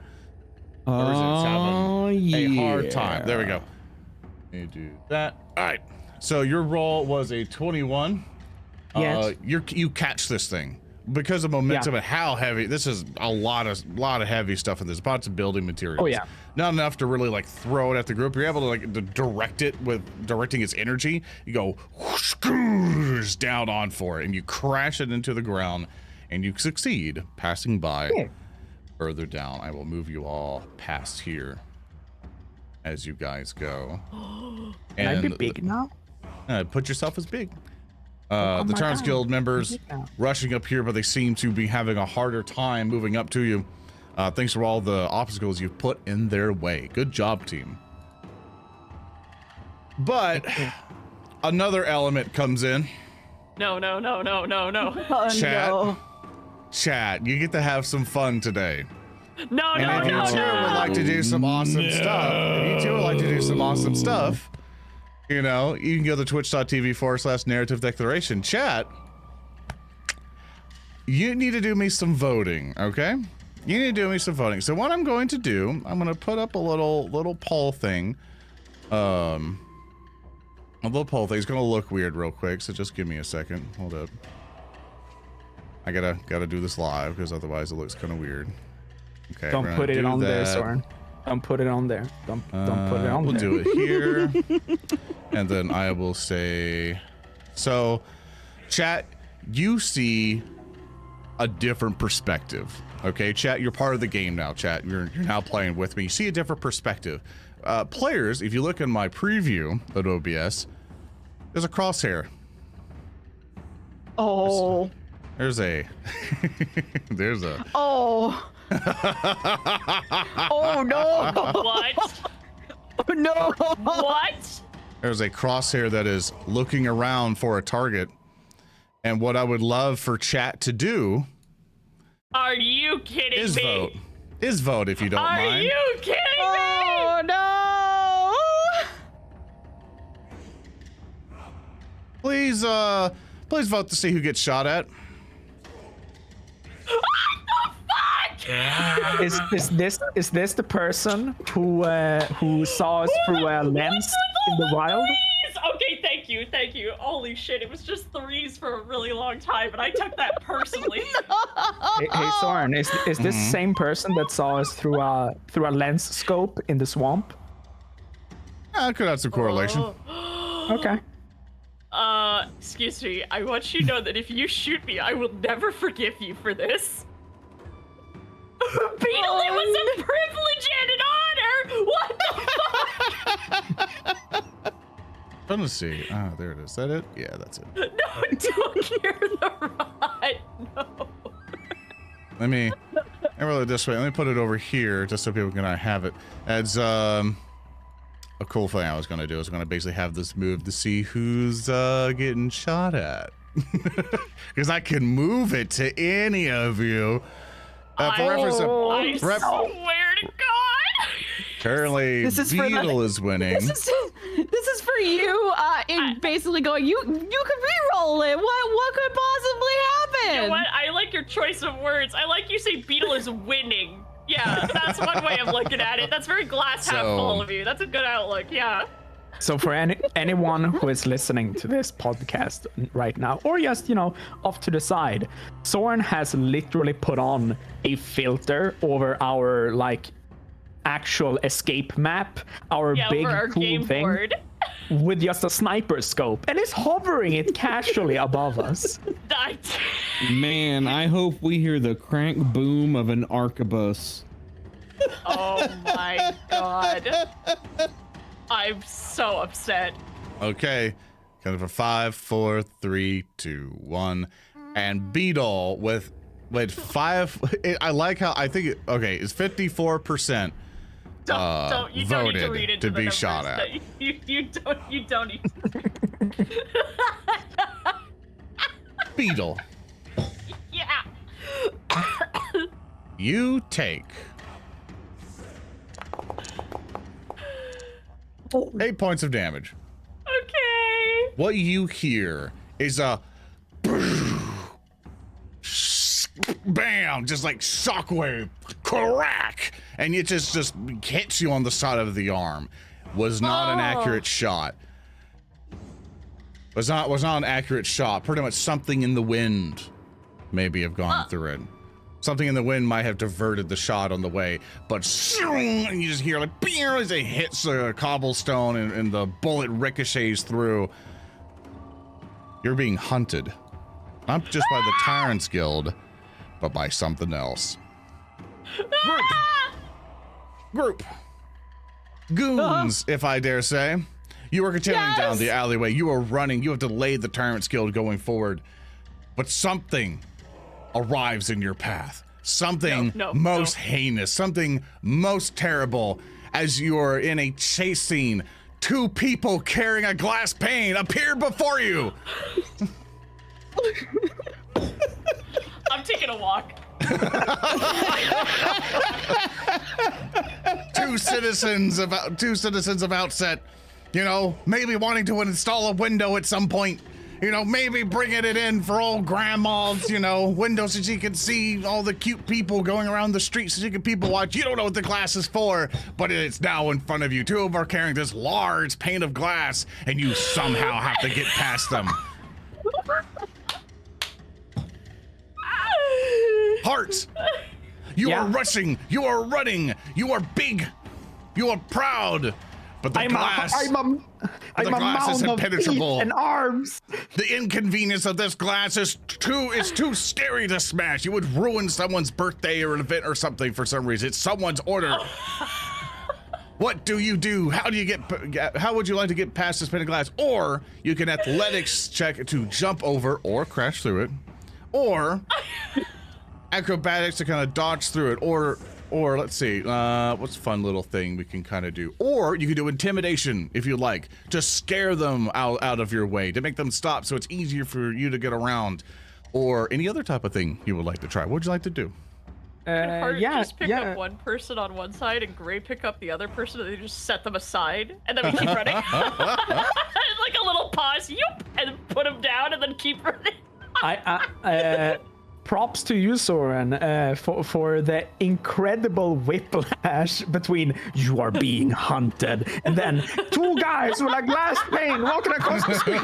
Or is it having a hard time? There we go. Let me do that. All right. So your roll was a 21. Yes. You catch this thing because of momentum and how heavy. This is a lot of heavy stuff in this. Lots of building materials. Oh yeah. Not enough to really like throw it at the group. You're able to like direct it with directing its energy. You go whoosh, down on for it, and you crash it into the ground, and you succeed passing by. Yeah. Further down, I will move you all past here as you guys go. Can I be big now? Put yourself as big. The Terrence Guild members rushing up here, but they seem to be having a harder time moving up to you. Thanks for all the obstacles you've put in their way. Good job, team. But another element comes in. No. Chat, you get to have some fun today. No. If you two would like to do some awesome stuff, you know, you can go to twitch.tv/narrative declaration. Chat, you need to do me some voting, okay? You need to do me some voting. So what I'm going to do, I'm going to put up a little poll thing. A little poll thing. It's going to look weird real quick, so just give me a second. Hold up. I gotta do this live because otherwise it looks kind of weird. Okay. Don't put it on there, Soren. Don't put it on there. Don't put it on there. We'll do it here. And then I will say, so chat, you see a different perspective. Okay, chat, you're part of the game now, chat. You're now playing with me. You see a different perspective. Players, if you look in my preview of OBS, there's a crosshair. Oh. There's a Oh. Oh no. What? Oh no. What? There's a crosshair that is looking around for a target. And what I would love for chat to do, are you kidding me? Vote if you don't mind. Are you kidding me? Oh no. Please vote to see who gets shot at. Is this the person who saw us through a lens in the wild? Okay, thank you. Holy shit, it was just threes for a really long time, and I took that personally. Hey Soren, is this the same person that saw us through a lens scope in the swamp? I could have some correlation. Okay. Excuse me. I want you to know that if you shoot me, I will never forgive you for this. Beetle, it was a privilege and an honor! What the fuck? Let me see. Ah, there it is. Is that it? Yeah, that's it. No, don't hear the rod. No. Let me roll it this way. Let me put it over here just so people can have it. As a cool thing I was going to do is I'm going to basically have this move to see who's getting shot at. Because I can move it to any of you. For reference, I swear to God. currently This is for Beetle is winning. This is for you. Basically going, you could re-roll it. What could possibly happen? You know what? I like your choice of words. I like you say Beetle is winning. Yeah, that's one way of looking at it. That's very glass half full of you. That's a good outlook. Yeah. So for anyone who is listening to this podcast right now, or just, off to the side, Soren has literally put on a filter over our, actual escape map, our big over our cool game thing, board. with just a sniper scope, and is hovering it casually above us. Man, I hope we hear the crank boom of an arquebus. Oh my God. I'm so upset. Okay, kind of a 5, 4, 3, 2, 1, and Beetle with 5. I like how I think it's 54%. You don't need to voted read into to the be shot numbers. at. You don't need to. Beetle, Yeah. you take 8 points of damage. Okay. What you hear is a bam, just like shockwave, crack, and it just hits you on the side of the arm. Was not an accurate shot. Was not an accurate shot. Pretty much something in the wind maybe have gone through it. Something in the wind might have diverted the shot on the way, but and you just hear like as it hits a cobblestone and the bullet ricochets through. You're being hunted, not just by the Tyrants Guild, but by something else. Group. Goons, if I dare say. You are continuing down the alleyway. You are running. You have delayed the Tyrants Guild going forward, but something arrives in your path. Something most heinous, something most terrible, as you're in a chase scene. 2 people carrying a glass pane appear before you. I'm taking a walk. 2 citizens of Outset, maybe wanting to install a window at some point. Maybe bringing it in for old grandma's, window so she can see all the cute people going around the street so she can people watch. You don't know what the glass is for, but it's now in front of you. 2 of them are carrying this large pane of glass, and you somehow have to get past them. Hearts, you are rushing, you are running, you are big, you are proud. But the glass is impenetrable. And arms. The inconvenience of this glass is too scary to smash. You would ruin someone's birthday or an event or something for some reason. It's someone's order. What do you do? How would you like to get past this pane of glass? Or you can athletics check to jump over or crash through it, or acrobatics to kind of dodge through it, or let's see, what's a fun little thing we can kind of do? Or you can do intimidation if you like. Just scare them out of your way to make them stop so it's easier for you to get around. Or any other type of thing you would like to try. What would you like to do? Just pick up one person on one side and Gray pick up the other person and they just set them aside and then we keep running. Like a little pause, and put them down and then keep running. Props to you, Soren, for the incredible whiplash between "you are being hunted" and then 2 guys with a glass pane walking across the street.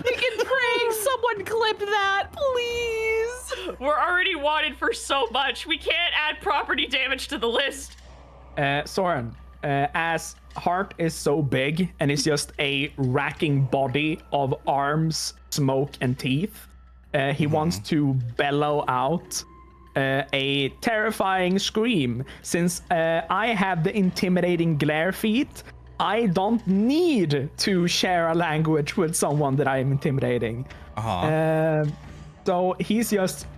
We can pray someone clip that, please. We're already wanted for so much. We can't add property damage to the list. Soren, as Heart is so big and it's just a racking body of arms, smoke, and teeth, he wants to bellow out a terrifying scream. Since I have the intimidating glare feat, I don't need to share a language with someone that I am intimidating. So he's just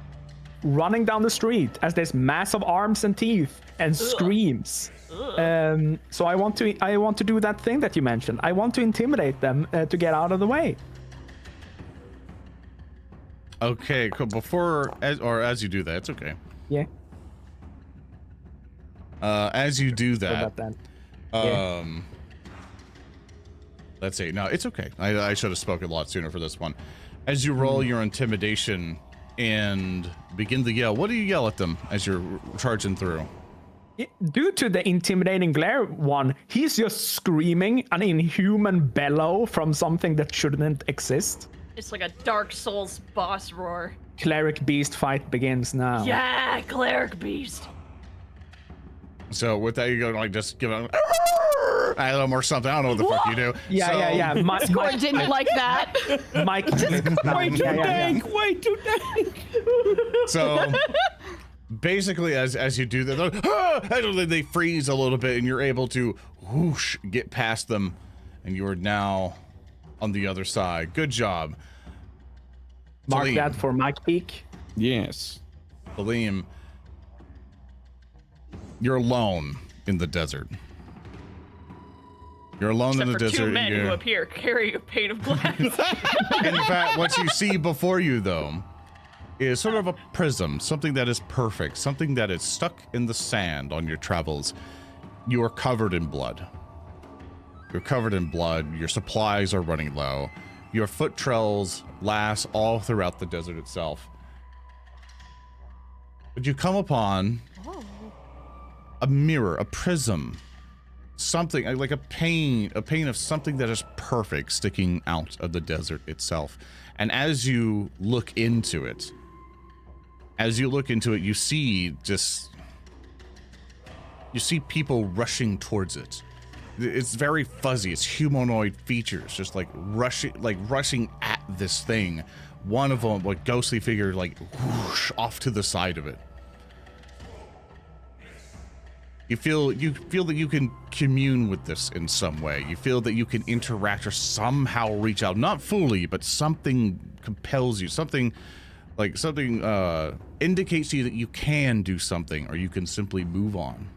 running down the street as this mass of arms and teeth and screams. So I want to do that thing that you mentioned. I want to intimidate them to get out of the way. Okay, cool. As you do that, it's okay. Yeah. As you do Sorry that, about that. let's see. No, it's okay. I should have spoken a lot sooner for this one. As you roll your intimidation and begin to yell, what do you yell at them as you're charging through? Due to the intimidating glare one, he's just screaming an inhuman bellow from something that shouldn't exist. It's like a Dark Souls boss roar. Cleric beast fight begins now. Yeah, cleric beast. So with that, you go like just give it at them or something. I don't know what the fuck you do. Yeah. Score didn't like that. Mike. Way too dank. Way too dank. So basically, as you do that, they freeze a little bit, and you're able to whoosh get past them, and you are now on the other side. Good job. Mark Tellem. that for Mike Peak. Yes. Tellem, you're alone in the desert. You're alone in the Except for desert. two men who appear carrying a pane of glass. In fact, what you see before you, though, is sort of a prism, something that is perfect, something that is stuck in the sand on your travels. You are covered in blood. You're covered in blood. Your supplies are running low. Your foot trails last all throughout the desert itself. But you come upon a mirror, a prism, something like a pane of something that is perfect sticking out of the desert itself. And as you look into it, you see people rushing towards it. It's very fuzzy. It's humanoid features, just like rushing at this thing. One of them, like ghostly figure, like whoosh off to the side of it. You feel that you can commune with this in some way. You feel that you can interact or somehow reach out, not fully, but something compels you. Something indicates to you that you can do something, or you can simply move on.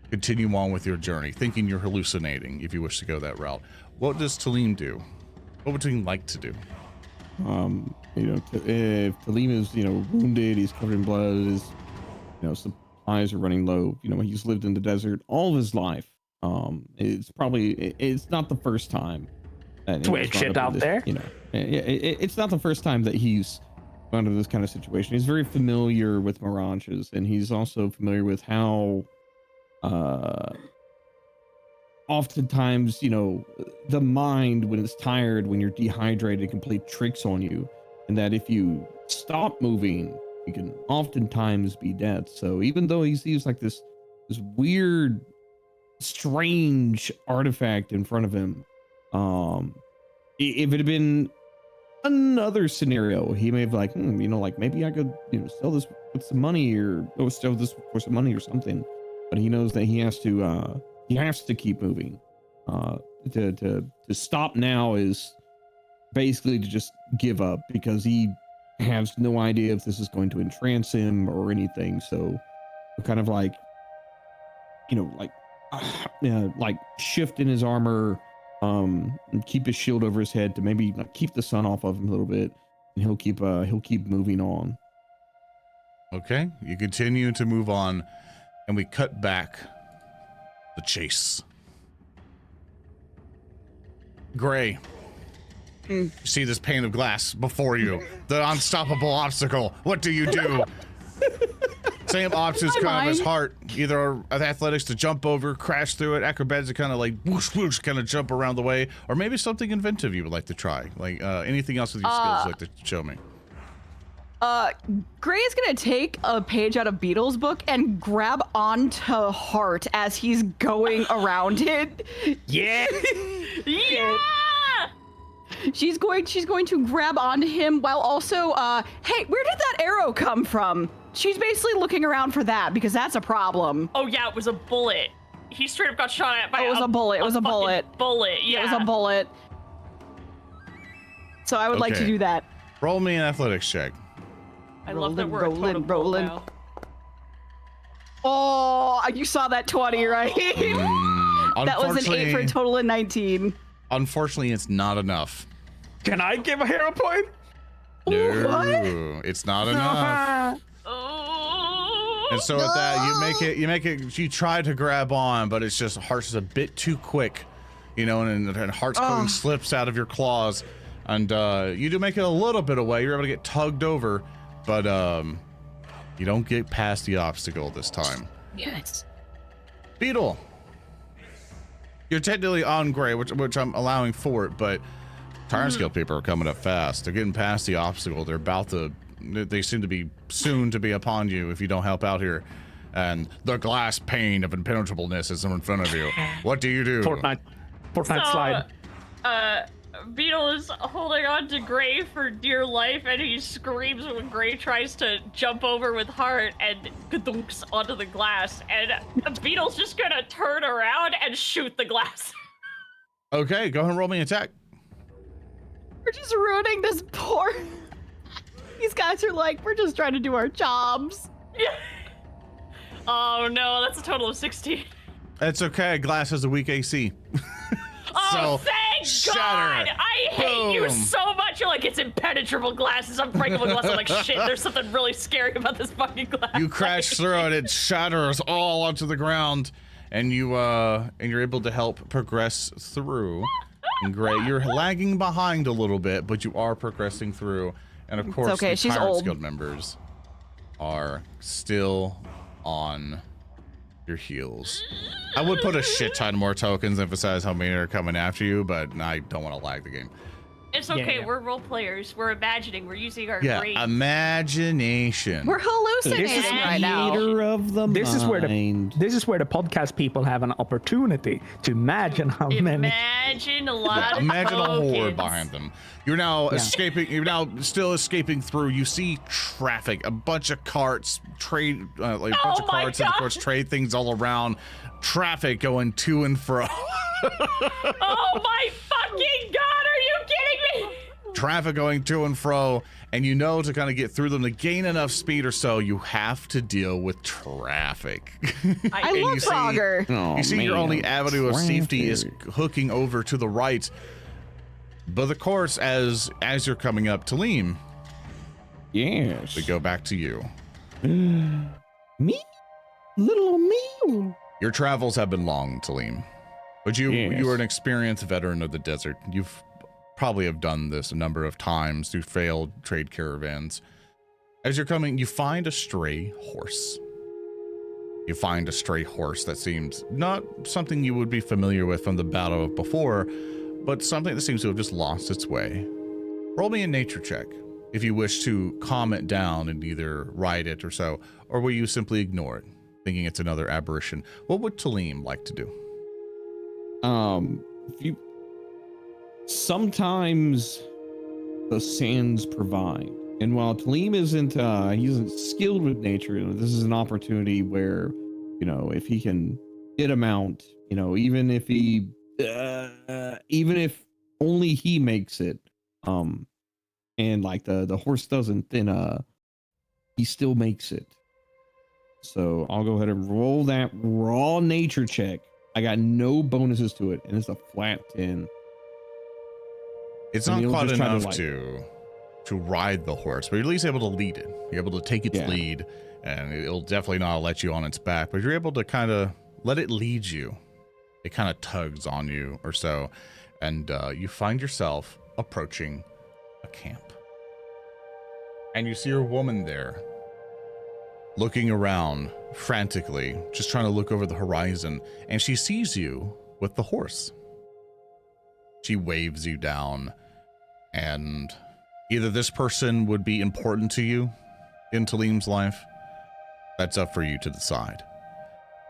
Continue on with your journey, thinking you're hallucinating if you wish to go that route. What does Tellem do? What would Tellem like to do? If Tellem is, wounded, he's covered in blood, his, supplies are running low. He's lived in the desert all of his life. It's not the first time. Twitch shit out there. It's not the first time that he's gone to this kind of situation. He's very familiar with mirages, and he's also familiar with how oftentimes, the mind, when it's tired, when you're dehydrated, can play tricks on you, and that if you stop moving, you can oftentimes be dead. So even though he sees like this weird, strange artifact in front of him, if it had been another scenario, he may have maybe I could, sell this with some money or sell this for some money or something. But he knows that he has to keep moving. To stop now is basically to just give up, because he has no idea if this is going to entrance him or anything. So kind of shift in his armor, and keep his shield over his head to maybe keep the sun off of him a little bit, and he'll keep moving on. Okay, you continue to move on. And we cut back the chase. Gray, you see this pane of glass before you, the unstoppable obstacle. What do you do? Same options kind of as heart. Either athletics to jump over, crash through it, acrobatics to kind of like whoosh, whoosh, kind of jump around the way, or maybe something inventive you would like to try. Like anything else with your skills you'd like to show me. Gray is gonna take a page out of Beetle's book and grab onto Heart as he's going around it. Yeah. Yeah! She's going to grab onto him while also, hey, where did that arrow come from? She's basically looking around for that, because that's a problem. Oh yeah, it was a bullet. He straight up got shot at by it was a bullet. It was a bullet. Bullet, yeah. It was a bullet. So I would like to do that. Roll me an athletics check. I love that we're a rolling, totem pole rolling. now. Oh, you saw that 20, right? That was an 8 for a total of 19. Unfortunately, it's not enough. Can I give a hero point? No, it's not enough. Oh. And so with that, you try to grab on, but it's just Heart's a bit too quick, and Heart's coming slips out of your claws, and you do make it a little bit away. You're able to get tugged over, but you don't get past the obstacle this time. Yes. Beetle, you're technically on gray, which I'm allowing for it, but Tyrant Skill people are coming up fast. They're getting past the obstacle. They seem to be soon to be upon you if you don't help out here. And the glass pane of impenetrableness is in front of you. What do you do? Fortnite slide. Beetle is holding on to Gray for dear life, and he screams when Gray tries to jump over with Heart and kadunks onto the glass. And Beetle's just gonna turn around and shoot the glass. Okay, go ahead and roll me an attack. We're just ruining this poor. These guys are like, we're just trying to do our jobs. Oh no, that's a total of 16. It's okay. Glass has a weak AC. Oh, thank shatter. God! I hate you Boom. so much. You're like, it's impenetrable glasses. I'm breaking my glass. I'm like, shit, there's something really scary about this fucking glass. You crash through it. It shatters all onto the ground, and you're able to help progress through. And Gray, you're lagging behind a little bit, but you are progressing through. And of course, okay, the she's Tyrant old. Guild members are still on your heels. I would put a shit ton more tokens, emphasize how many are coming after you, but I don't want to lag the game. It's okay. Yeah. We're role players. We're imagining. We're using our Yeah, brains. imagination. We're hallucinating right now. Creator of the This is where mind. this is where the podcast people have an opportunity to imagine how many. Imagine a lot of Imagine a horde tokens. behind them. You're now escaping. You're now still escaping through. You see traffic, a bunch of carts, trade, like a bunch of my carts, and of God. course trade things all around. Traffic going to and fro. Oh my fucking God! Are you kidding me? Traffic going to and fro, and to kind of get through them to gain enough speed or so, you have to deal with traffic. I And love you see- Frogger. Oh, You see your man. only avenue of safety is Traffic. hooking over to the right. But of course, as you're coming up, Tellem, Yes. we go back to you. Me? Little me. Your travels have been long, Tellem. But you Yes. are an experienced veteran of the desert. You've probably have done this a number of times through failed trade caravans. As you're coming, you find a stray horse. You find a stray horse that seems not something you would be familiar with from the battle of before, but something that seems to have just lost its way. Roll me a nature check if you wish to calm it down and either ride it or so, or will you simply ignore it, thinking it's another aberration? What would Tellem like to do? Sometimes the sands provide, and while Tellem he isn't skilled with nature, this is an opportunity where, if he can get a mount, even if only he makes it, and like the horse doesn't, then he still makes it. So I'll go ahead and roll that raw nature check. I got no bonuses to it, and it's a flat 10. It's And not you'll quite just try to, enough like- to ride the horse, but you're at least able to lead it. You're able to take its Yeah. lead, and it'll definitely not let you on its back, but you're able to kind of let it lead you. It kind of tugs on you or so, and you find yourself approaching a camp. And you see a woman there looking around frantically, just trying to look over the horizon, and she sees you with the horse. She waves you down, and either this person would be important to you in Tellem's life, that's up for you to decide.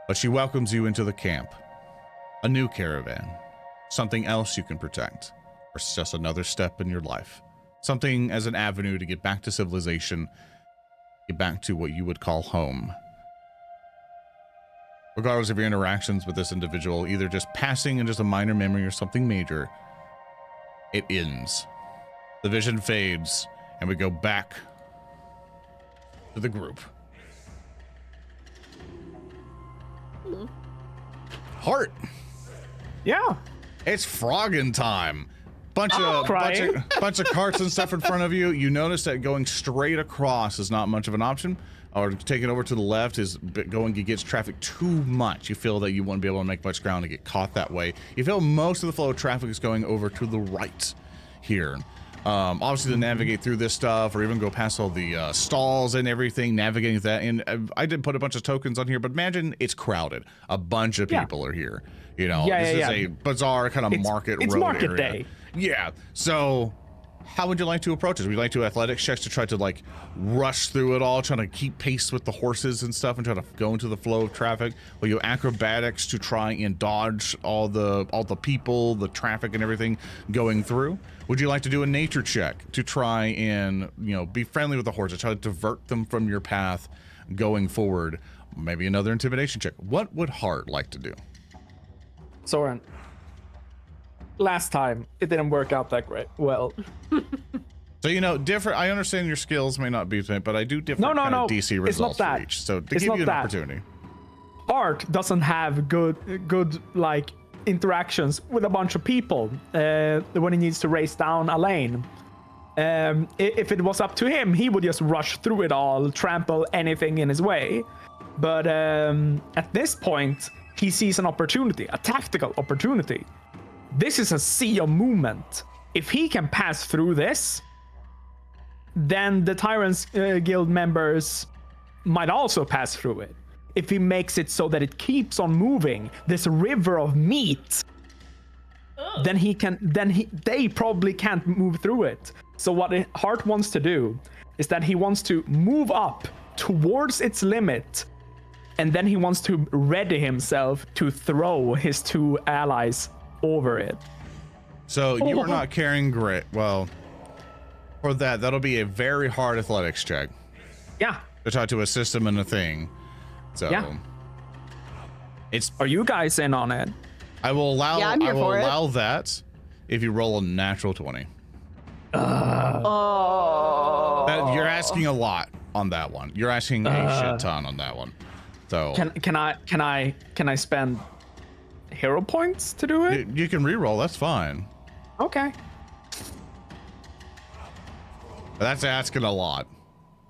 But she welcomes you into the camp, a new caravan, something else you can protect, or it's just another step in your life, something as an avenue to get back to civilization, get back to what you would call home. Regardless of your interactions with this individual, either just passing in just a minor memory or something major, it ends. The vision fades, and we go back to the group. Heart. Yeah. It's frogging time. Bunch of carts and stuff in front of you. You notice that going straight across is not much of an option, or taking over to the left is going against traffic too much. You feel that you won't be able to make much ground and get caught that way. You feel most of the flow of traffic is going over to the right here. Obviously to navigate through this stuff, or even go past all the stalls and everything, navigating that. And I did put a bunch of tokens on here, but imagine it's crowded. A bunch of people are here. You know, this is a bizarre kind of market road market area. day. Yeah. So how would you like to approach it? Would you like to athletics checks to try to like rush through it all, trying to keep pace with the horses and stuff and try to go into the flow of traffic? Will you acrobatics to try and dodge all the people, the traffic and everything going through? Would you like to do a nature check to try and, you know, be friendly with the horses, try to divert them from your path going forward? Maybe another intimidation check. What would Hart like to do? Soren, last time it didn't work out that great. Well, so you know, different. I understand your skills may not be, but I do different kind of DC results for each. So to give you an opportunity, Art doesn't have good like interactions with a bunch of people when he needs to race down a lane. If it was up to him, he would just rush through it all, trample anything in his way. But at this point, he sees an opportunity, a tactical opportunity. This is a sea of movement. If he can pass through this, then the Tyrants Guild members might also pass through it. If he makes it so that it keeps on moving, this river of meat, then they probably can't move through it. So what Hart wants to do is that he wants to move up towards its limit, and then he wants to ready himself to throw his two allies over it. So you are not carrying grit. Well, for that'll be a very hard athletics check. Yeah. To try to assist him in the thing. So yeah. Are you guys in on it? I will allow. Yeah, I'm here I will for it. allow that if you roll a natural 20. You're asking a lot on that one. You're asking a shit ton on that one. So can I spend hero points to do it? You can reroll. That's fine. Okay. That's asking a lot.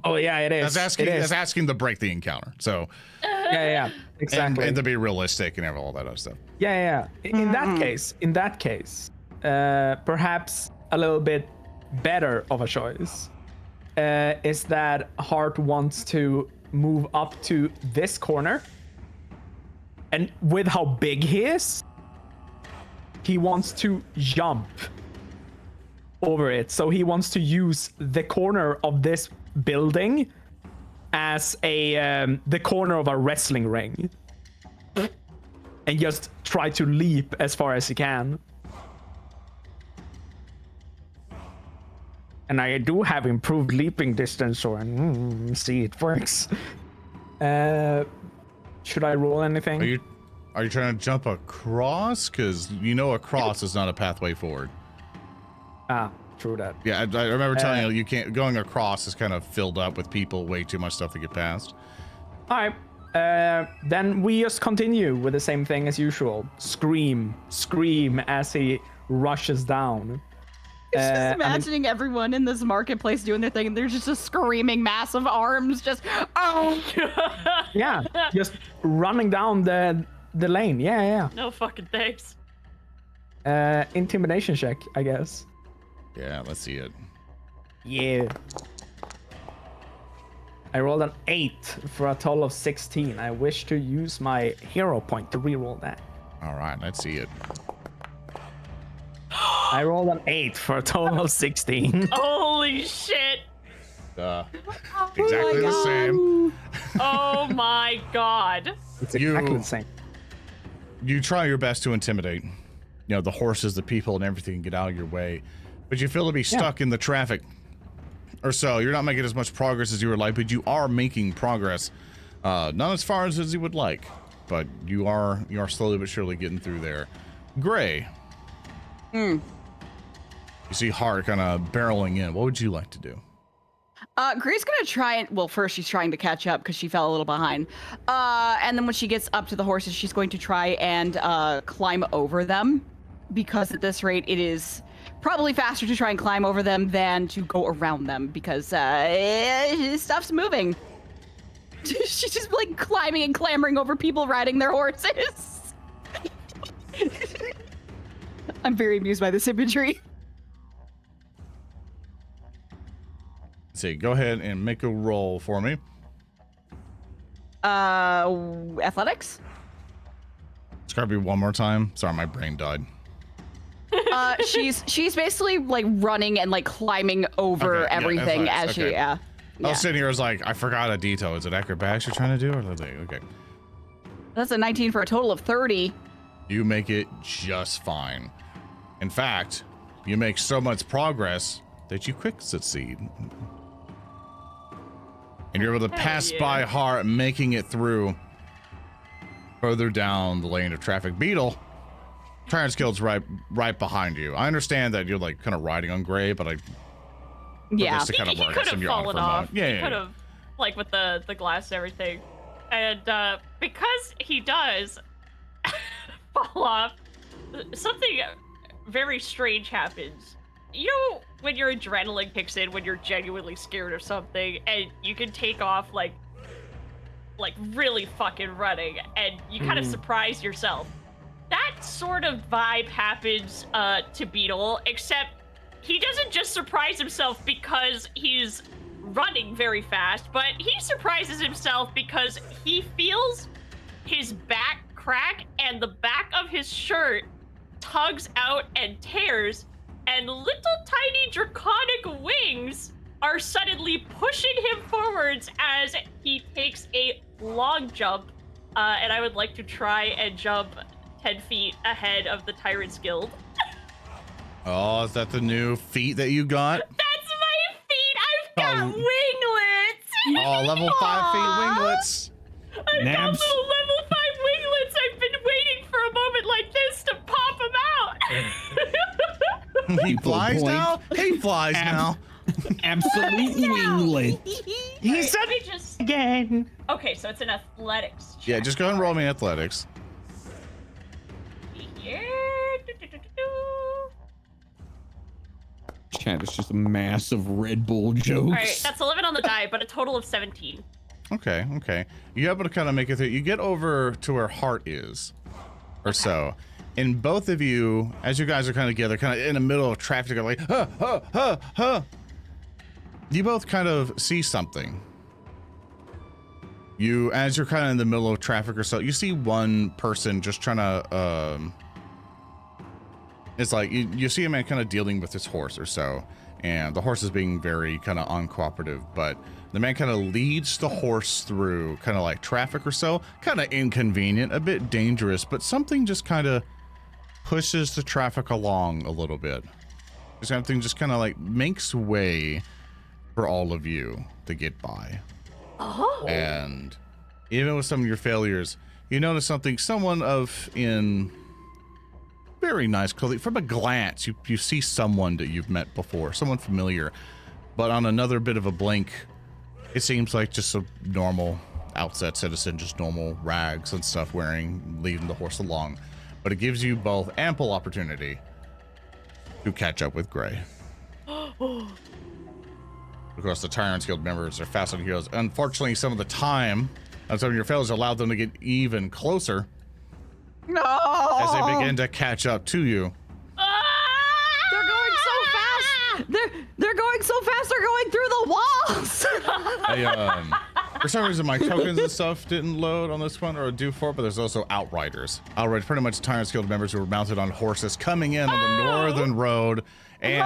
Oh yeah, it is. That's asking to break the encounter. So yeah, exactly. and to be realistic and all that other stuff. Yeah. In that case, perhaps a little bit better of a choice is that Hart wants to move up to this corner, and with how big he is, he wants to jump over it. So he wants to use the corner of this building as the corner of a wrestling ring, and just try to leap as far as he can. And I do have improved leaping distance, or see, it works. Should I roll anything? Are you trying to jump across? Because you know across is not a pathway forward. Ah, true that. Yeah, I remember telling you can't. Going across is kind of filled up with people, way too much stuff to get past. All right. Then we just continue with the same thing as usual. Scream as he rushes down. It's just imagining everyone in this marketplace doing their thing, and there's just a screaming mass of arms, just yeah, just running down the lane. Yeah. No fucking thanks. Intimidation check, I guess. Yeah, let's see it. Yeah. I rolled an 8 for a total of 16. I wish to use my hero point to reroll that. All right, let's see it. I rolled an 8 for a total of 16. Holy shit. Exactly the same. Oh my god. It's exactly the same. You try your best to intimidate, the horses, the people, and everything, and get out of your way, but you feel to be stuck in the traffic, or so. You're not making as much progress as you would like, but you are making progress. Not as far as you would like, but you are slowly but surely getting through there. Gray. You see Hart kind of barreling in. What would you like to do? Gray's gonna try and, well, first she's trying to catch up because she fell a little behind. And then when she gets up to the horses, she's going to try and climb over them, because at this rate it is probably faster to try and climb over them than to go around them, because stuff's moving. She's just like climbing and clambering over people riding their horses. I'm very amused by this imagery. See, go ahead and make a roll for me. Athletics? It's gotta be one more time. Sorry, my brain died. She's basically like running and like climbing over Okay, yeah, everything athletics, as she, okay. yeah. I was sitting here, I was like, I forgot a detail. Is it acrobatics you're trying to do? Or okay. That's a 19 for a total of 30. You make it just fine. In fact, you make so much progress that you quick succeed. And you're able to pass by Hart, making it through further down the lane of traffic. Beetle, Tyrant's Guild's right behind you. I understand that you're like kind of riding on Gray, but I Yeah. to kind of He work. could have fallen off. Yeah, He could have, like with the glass and everything. And because he does fall off, something very strange happens. You know, when your adrenaline kicks in, when you're genuinely scared of something, and you can take off like really fucking running, and you kind of surprise yourself. That sort of vibe happens to Beetle, except he doesn't just surprise himself because he's running very fast, but he surprises himself because he feels his back crack and the back of his shirt tugs out and tears, and little tiny draconic wings are suddenly pushing him forwards as he takes a long jump. And I would like to try and jump 10 feet ahead of the Tyrant's Guild. Oh, is that the new feat that you got? That's my feet! I've got winglets! Oh, level 5 feet winglets. I've got little level 5 winglets! I've been waiting for a moment like this to pop them out! He flies point. now? He flies now. Absolute winglet. He Alright, said let me just... again. Okay, so it's an athletics check. Yeah, just go ahead and roll me athletics. Here. Chat is just a mass of Red Bull jokes. Alright, that's 11 on the die, but a total of 17. Okay. You're able to kind of make it through. You get over to where Hart is, or so. And both of you, as you guys are kind of together, kind of in the middle of traffic, are like, you both kind of see something. As you're kind of in the middle of traffic or so, you see one person just trying to, it's like, you see a man kind of dealing with his horse or so, and the horse is being very kind of uncooperative, but the man kind of leads the horse through kind of like traffic or so, kind of inconvenient, a bit dangerous, but something just kind of pushes the traffic along a little bit. Something just kind of like makes way for all of you to get by. Oh. And even with some of your failures, you notice something, someone in very nice clothing. From a glance, you see someone that you've met before, someone familiar, but on another bit of a blink, it seems like just a normal outset citizen, just normal rags and stuff wearing, leading the horse along. But it gives you both ample opportunity to catch up with Gray. Of course, the Tyrant's Guild members are fast on heroes. Unfortunately, some of the time on some of your failures allowed them to get even closer No! as they begin to catch up to you. They're going so fast! They're going so fast, they're going through the walls! For some reason, my tokens and stuff didn't load on this one or do for it, but there's also Outriders. Outriders, pretty much Tyrant's Guild members who were mounted on horses coming in on the northern road and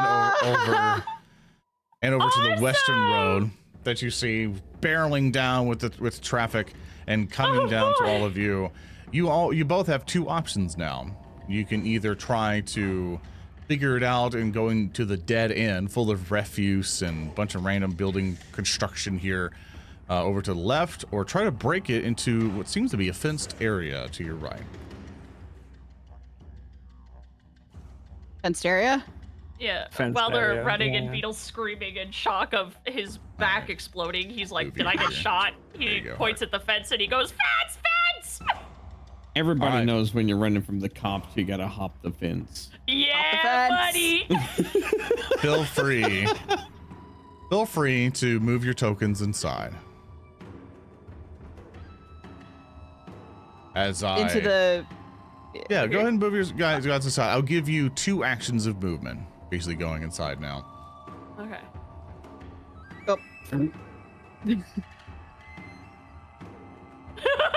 over to the western road that you see barreling down with traffic and coming down to all of you. You both have two options now. You can either try to figure it out and going to the dead end full of refuse and a bunch of random building construction here over to the left, or try to break it into what seems to be a fenced area to your right. Fenced area? Yeah, Fenced while they're area, running and yeah. Beetle's screaming in shock of his back exploding. He's like, Move did you I get here. shot? There He you go, points at the fence and he goes, fence! Everybody Alright. knows when you're running from the cops, you gotta hop the fence. Yeah, buddy! Feel free. Feel free to move your tokens inside. As I Into the. Yeah, go ahead and move your guys inside. I'll give you 2 actions of movement. Basically going inside now. Okay. Oh.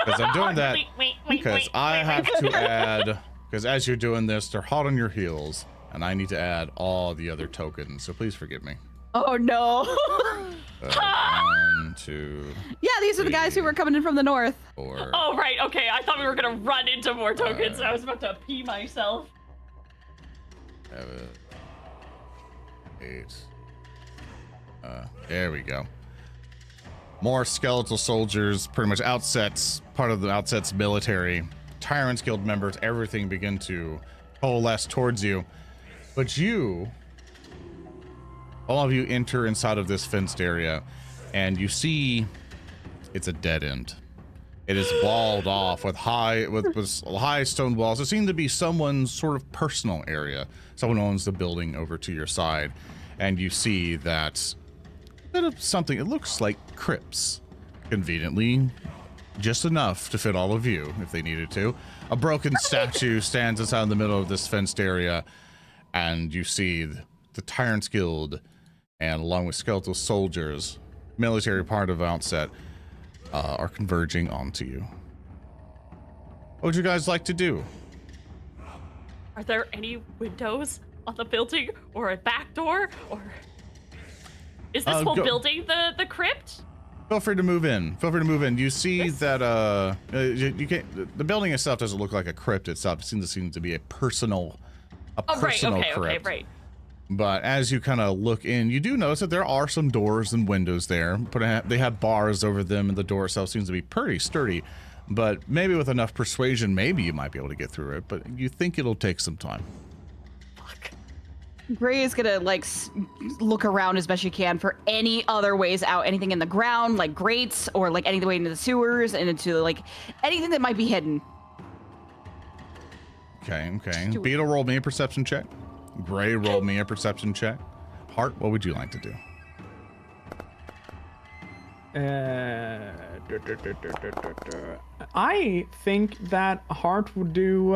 Because I'm doing that Wait, because I wait. have to add, because as you're doing this, they're hot on your heels, and I need to add all the other tokens. So please forgive me. Oh no. 1, 2, Yeah, these are the guys who were coming in from the north. 4. Oh, right, okay. I thought we were gonna run into more tokens. I was about to pee myself. 7, 8. There we go. More skeletal soldiers, pretty much Outsets, part of the Outsets military. Tyrants Guild members, everything begin to coalesce towards you. But you, all of you enter inside of this fenced area, and you see it's a dead end. It is walled off with high stone walls. It seems to be someone's sort of personal area. Someone owns the building over to your side, and you see that bit of something. It looks like crypts, conveniently just enough to fit all of you if they needed to. A broken statue stands inside in the middle of this fenced area, and you see the Tyrants Guild, and along with skeletal soldiers, military part of Outset, are converging onto you. What would you guys like to do? Are there any windows on the building or a back door or is this whole building the crypt? Feel free to move in. Feel free to move in. You see that you can't. The building itself doesn't look like a crypt itself. It seems to be a personal Okay, crypt. right. But as you kind of look in, you do notice that there are some doors and windows there. But they have bars over them, and the door itself seems to be pretty sturdy. But maybe with enough persuasion, maybe you might be able to get through it. But you think it'll take some time. Fuck. Gray is gonna look around as best she can for any other ways out, anything in the ground, like grates, or like any way into the sewers and into like anything that might be hidden. Okay. Beetle, roll me a perception check. Gray, roll me a perception check. Heart, what would you like to do? I think that Hart would do.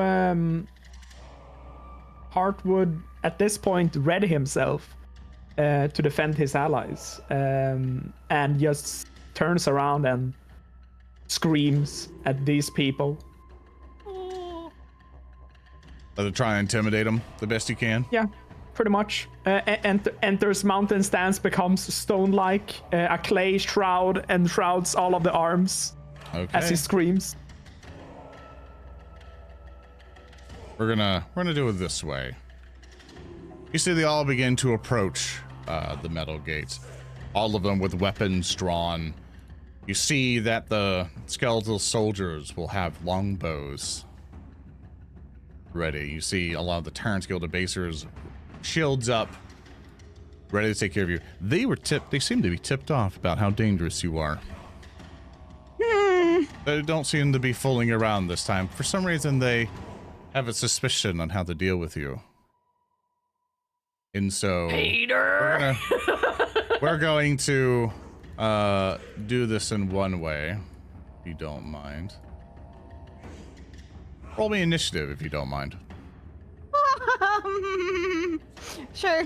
Hart would, at this point, ready himself to defend his allies, and just turns around and screams at these people. To try and intimidate them the best you can. Yeah, pretty much. Enters mountain stance, becomes stone-like. A clay shroud enshrouds all of the arms as he screams. We're gonna do it this way. You see, they all begin to approach the metal gates, all of them with weapons drawn. You see that the skeletal soldiers will have longbows ready. You see a lot of the Tyrants Guild debasers, shields up, ready to take care of you. They seem to be tipped off about how dangerous you are. They don't seem to be fooling around this time. For some reason, they have a suspicion on how to deal with you. And so Peter. we're going to do this in one way, if you don't mind. Roll me initiative if you don't mind. Sure.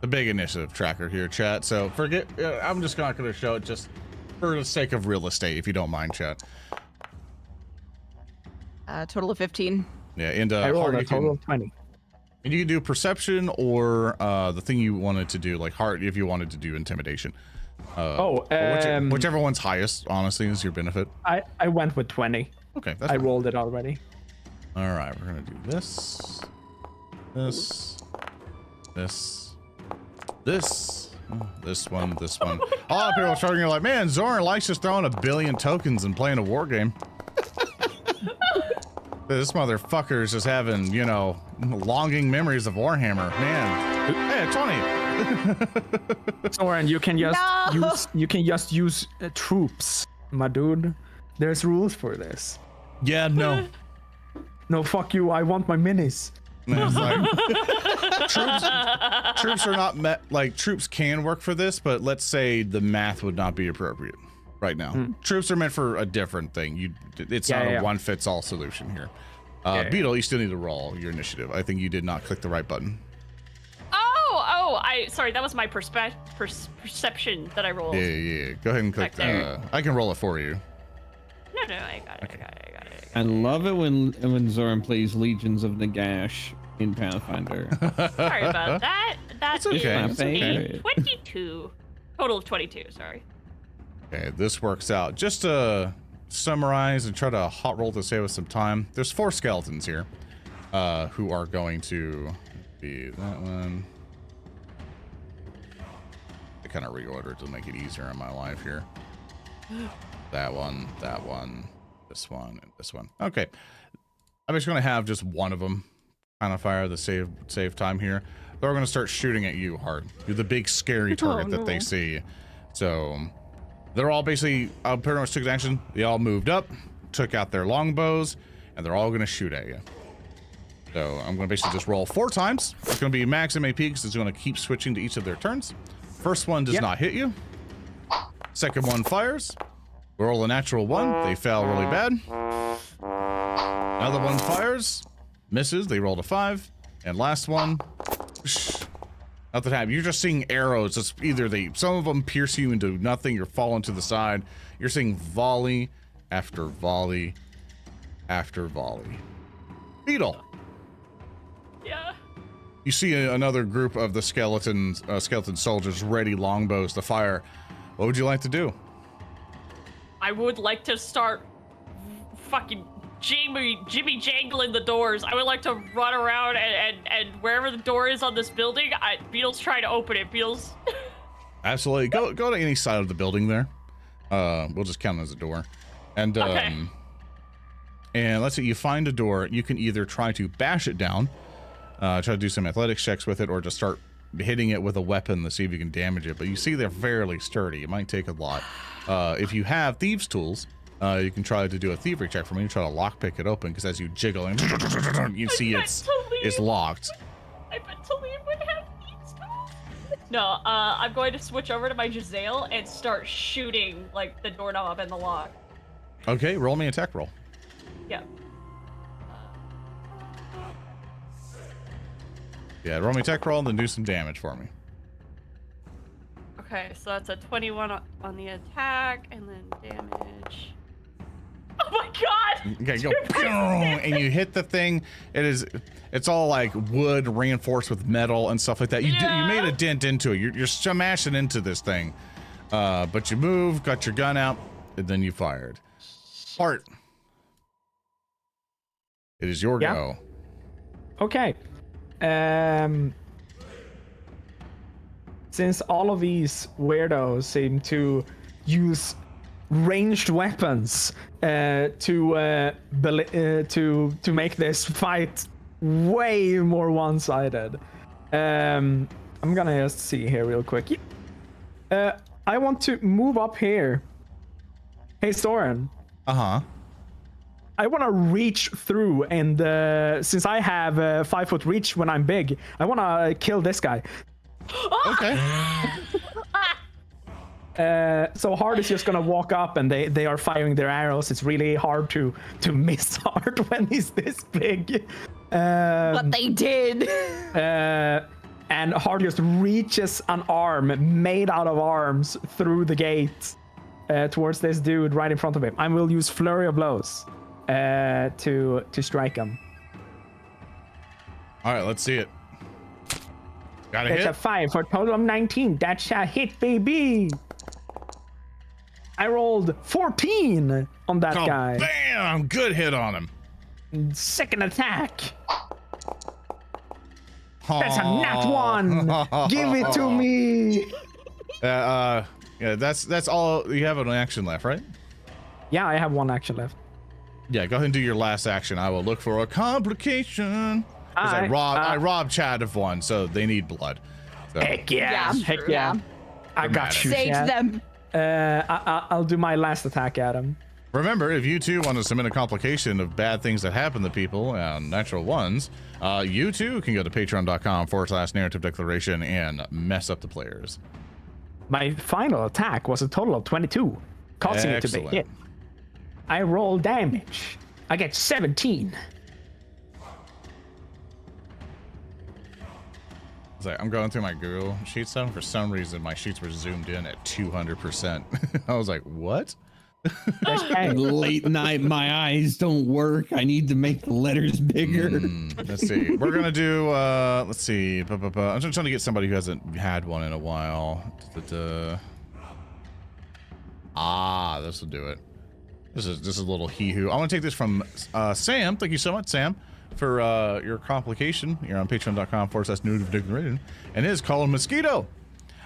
The big initiative tracker here, chat. So forget, I'm just not going to show it just for the sake of real estate, if you don't mind, chat. Total of 15. Yeah, and I rolled a total of 20. And you can do perception or the thing you wanted to do, like heart, if you wanted to do intimidation. Whichever one's highest, honestly, is your benefit. I went with 20. Okay, that's I fine. rolled it already. All right, we're gonna do this, this one. A lot of people are starting to like, man, Zoran likes just throwing a billion tokens and playing a war game. This motherfucker is just having, you know, longing memories of Warhammer. Man. Hey, 20. Soren, you can just use troops, my dude. There's rules for this. Yeah, no. No, fuck you. I want my minis. It's like, troops are not met. Like, troops can work for this, but let's say the math would not be appropriate right now. Troops are meant for a different thing. It's not a one-fits-all solution here. Beetle, you still need to roll your initiative. I think you did not click the right button. Sorry, that was my perception that I rolled. Yeah. Go ahead and click. I can roll it for you. No, I got it. I love it when Zoran plays Legions of Nagash in Pathfinder. Sorry about that. That's okay. a 22. Total of 22, sorry. Okay, this works out. Just to summarize and try to hot roll to save us some time, there's 4 skeletons here who are going to be that one. I kind of reordered to make it easier in my life here. That one, this one, and this one. Okay. I'm just going to have just one of them kind of fire the save time here. They're going to start shooting at you hard. You're the big scary target that they see. So they're all basically pretty much took action. They all moved up, took out their longbows, and they're all going to shoot at you. So I'm going to basically just roll 4 times. It's going to be max MAP because it's going to keep switching to each of their turns. First one does not hit you. Second one fires. Roll a natural 1. They fail really bad. Another one fires. Misses. They rolled a 5. And last one. Nothing happened. You're just seeing arrows. It's either some of them pierce you into nothing or fall into the side. You're seeing volley after volley after volley. Beetle. Yeah. You see another group of the skeleton soldiers ready longbows to fire. What would you like to do? I would like to start fucking Jimmy jangling the doors. I would like to run around and wherever the door is on this building, Beetle's trying to open it. Beetle's. Absolutely. Go to any side of the building there. We'll just count it as a door. And Okay. And let's say you find a door. You can either try to bash it down, try to do some athletics checks with it, or just start hitting it with a weapon to see if you can damage it. But you see they're fairly sturdy. It might take a lot. If you have thieves tools, you can try to do a thievery check for me and try to lockpick it open, because as you jiggle and you see it's locked. I bet to leave would have these tools. No, I'm going to switch over to my Giselle and start shooting like the doorknob and the lock. Okay, roll me a tech roll. Yeah. Yeah, roll me a tech roll and then do some damage for me. Okay, so that's a 21 on the attack, and then damage. Oh my god! Okay, go and you hit the thing. It's all like wood reinforced with metal and stuff like that. You made a dent into it. You're smashing into this thing, but you moved, got your gun out, and then you fired. Heart. It is your go. Okay. Since all of these weirdos seem to use ranged weapons to make this fight way more one-sided, I'm gonna just see here real quick. I want to move up here. Hey, Soren. Uh-huh. I want to reach through, and since I have 5-foot reach when I'm big, I want to kill this guy. Okay. So Hard is just gonna walk up, and they are firing their arrows. It's really hard to miss Hard when he's this big. But they did. And Hard just reaches an arm made out of arms through the gate towards this dude right in front of him. I will use Flurry of Blows to strike him. All right, let's see it. Got a It's hit. a 5 for a total of 19. That's a hit, baby. I rolled 14 on that guy. Bam! Good hit on him. Second attack. That's a nat 1. Give it to me. Yeah, that's all. You have an action left, right? Yeah, I have 1 action left. Yeah, go ahead and do your last action. I will look for a complication. 'Cause I robbed Chad of one, so they need blood. So. Heck yeah. Yeah, Heck sure, yeah. yeah. I got you, Sage Chad. them. I'll do my last attack at him. Remember, if you too want to submit a complication of bad things that happen to people and natural ones, you too can go to patreon.com/narrative declaration and mess up the players. My final attack was a total of 22, causing it to be Excellent. hit. I roll damage. I get 17. It's like, I'm going through my Google Sheets stuff. For some reason, my sheets were zoomed in at 200%. I was like, what? Okay. Late night, my eyes don't work. I need to make the letters bigger. Let's see. We're going to do, let's see. I'm just trying to get somebody who hasn't had one in a while. This will do it. This is a little hee-hoo. I want to take this from Sam. Thank you so much, Sam, for your complication. You're on patreon.com/narrative declaration. And it is called Mosquito.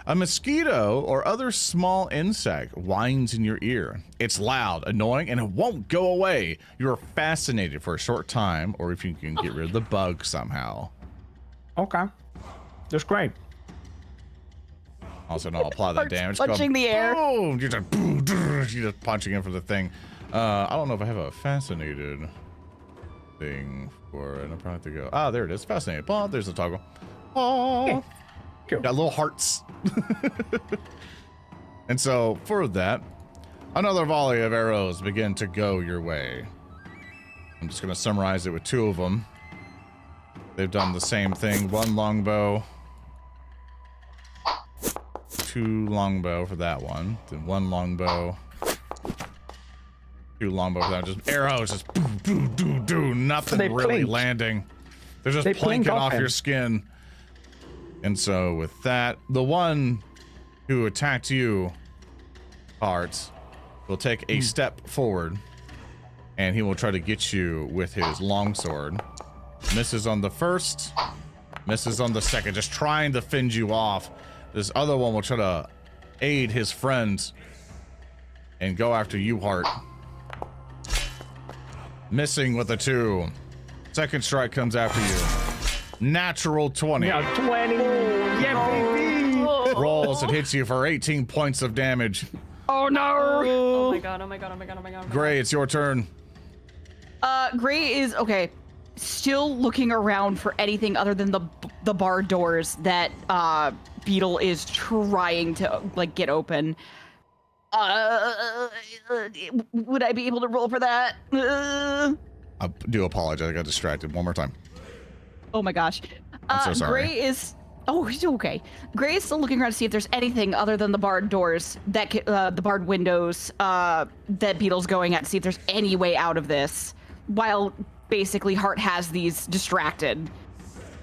A mosquito or other small insect whines in your ear. It's loud, annoying, and it won't go away. You're fascinated for a short time, or if you can get rid of the bug somehow. Okay. That's great. Also, I'll apply that Starts damage. punching the air. Boom! You're just punching in for the thing. I don't know if I have a fascinated thing for it. I'll probably have to go. Ah, there it is. Fascinated. Oh, there's the toggle. Oh. Cool. Got little hearts. And so for that, another volley of arrows begin to go your way. I'm just going to summarize it with two of them. They've done the same thing. One longbow, two longbow for that one. Then one longbow, two longbow for that. Just arrows, just do nothing They really plink. landing. They're just They plink plinking off him. your skin. And so with that, the one who attacked you, Hearts, will take a step forward, and he will try to get you with his longsword. Misses on the first, misses on the second, just trying to fend you off. This other one will try to aid his friends and go after you, Heart. Missing with a 2. Second strike comes after you. Natural 20. Yeah, 20. Yeah, baby. Rolls, it hits you for 18 points of damage. Oh no. Oh my god, oh my god, oh my god, oh my god. Gray, it's your turn. Gray is okay. Still looking around for anything other than the bar doors that Beetle is trying to like get open. Would I be able to roll for that? I do apologize. I got distracted. One more time. Oh my gosh. I'm so sorry. Gray is. Oh, he's okay. Gray is still looking around to see if there's anything other than the barred doors that the barred windows that Beetle's going at to see if there's any way out of this. While basically Hart has these distracted.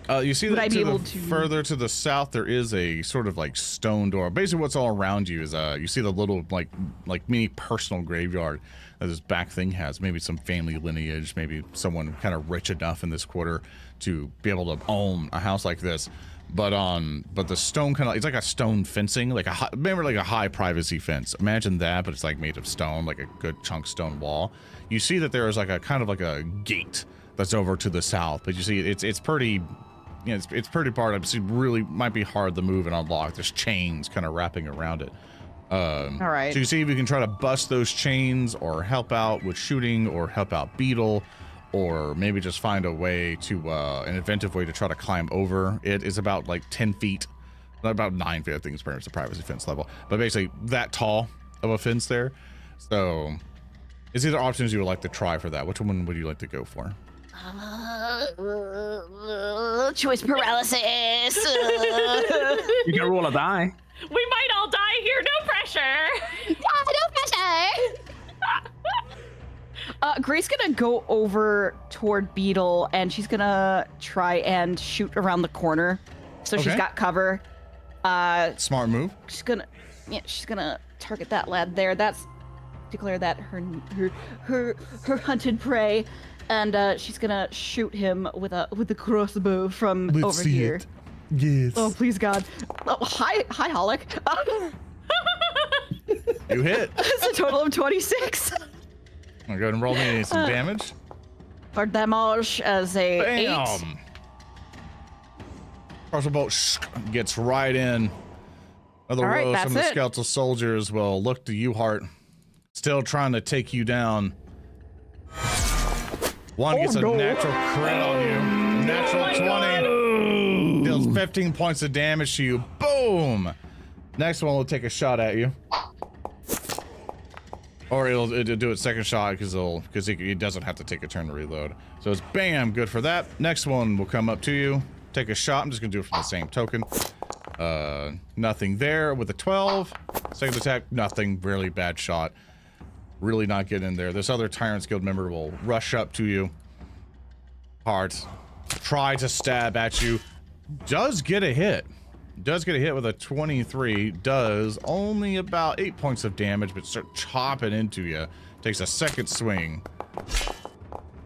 You see Would I that be to able the to- further to the south, there is a sort of like stone door. Basically, what's all around you is you see the little like mini personal graveyard that this back thing has. Maybe some family lineage, maybe someone kind of rich enough in this quarter to be able to own a house like this. But the stone kind of, it's like a stone fencing, like remember like a high privacy fence. Imagine that, but it's like made of stone, like a good chunk stone wall. You see that there is like a kind of like a gate that's over to the south, but you see it's pretty, you know, it's pretty part of it. It really might be hard to move and unlock. There's chains kind of wrapping around it. All right. So you see if you can try to bust those chains or help out with shooting or help out Beetle, or maybe just find a way to, an inventive way to try to climb over. It is about like 10 feet, about 9 feet, I think it's pretty much the privacy fence level, but basically that tall of a fence there. So it's either options you would like to try for that. Which one would you like to go for? Choice paralysis. You can roll a die. We might all die here, no pressure! No pressure. Gray's gonna go over toward Beetle and she's gonna try and shoot around the corner. So she's Okay. got cover. Smart move. She's gonna target that lad there. That's declare that her hunted prey, and she's gonna shoot him with the crossbow from over here. Yes. Oh please God! Oh, hi Holic. You hit. It's a total of 26. Go ahead and roll me some damage. For damage as a 8. Bam! Crossbow bolt gets right in. Another All right, row. Some of the that's it. skeletal soldiers will look to you, Hart. Still trying to take you down. One gets a natural crit on you. Natural 20. Deals 15 points of damage to you. Boom! Next one will take a shot at you. Or it'll do its second shot because he doesn't have to take a turn to reload. So it's bam, good for that. Next one will come up to you. Take a shot. I'm just gonna do it for the same token. Nothing there with a 12. Second attack, nothing. Really bad shot. Really not getting in there. This other Tyrant's Guild member will rush up to you. Hart. Try to stab at you. Does get a hit. Does get a hit with a 23. Does only about 8 points of damage, but start chopping into you. Takes a second swing.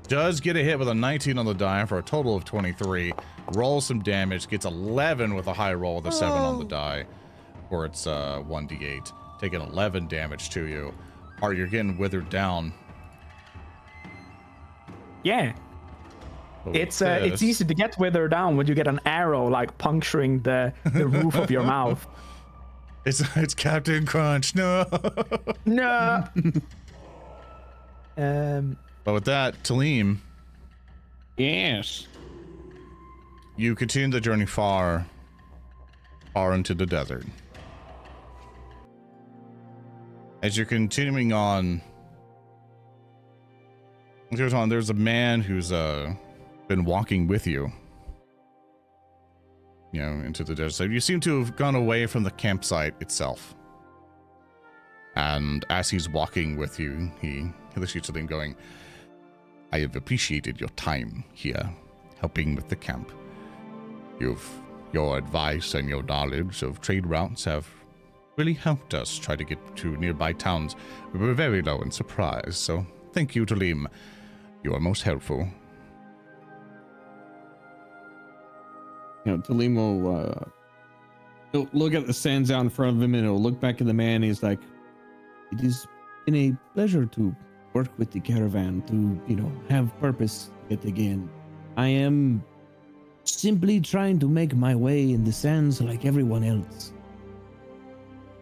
Does get a hit with a 19 on the die for a total of 23. Rolls some damage. Gets 11 with a high roll with a 7 on the die for its 1d8. Taking 11 damage to you. Art, you're getting withered down. Yeah. But It's with easy to get withered down when you get an arrow like puncturing the roof of your mouth. It's Captain Crunch. No. No. But with that, Tellem, Yes. you continue the journey far into the desert. As you're continuing on, there's a man who's been walking with you, into the desert. So you seem to have gone away from the campsite itself. And as he's walking with you, he looks at them going, I have appreciated your time here, helping with the camp. Your advice and your knowledge of trade routes have really helped us try to get to nearby towns. We were very low in supplies, so thank you, Tellem. You are most helpful. Tellem will he'll look at the sands out in front of him, and he'll look back at the man. And he's like, "It has been a pleasure to work with the caravan, to have purpose yet again. I am simply trying to make my way in the sands like everyone else."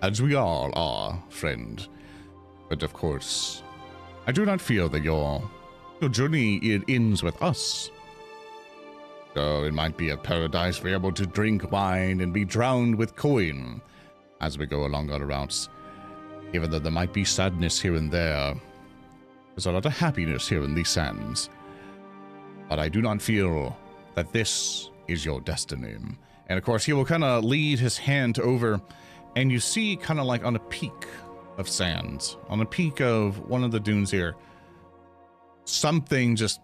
As we all are, friend. But of course, I do not feel that your journey it ends with us. So it might be a paradise for able to drink wine and be drowned with coin as we go along our routes. Even though there might be sadness here and there, there's a lot of happiness here in these sands. But I do not feel that this is your destiny. And of course, he will kind of lead his hand over, and you see kind of like on a peak of sands, on a peak of one of the dunes here, something just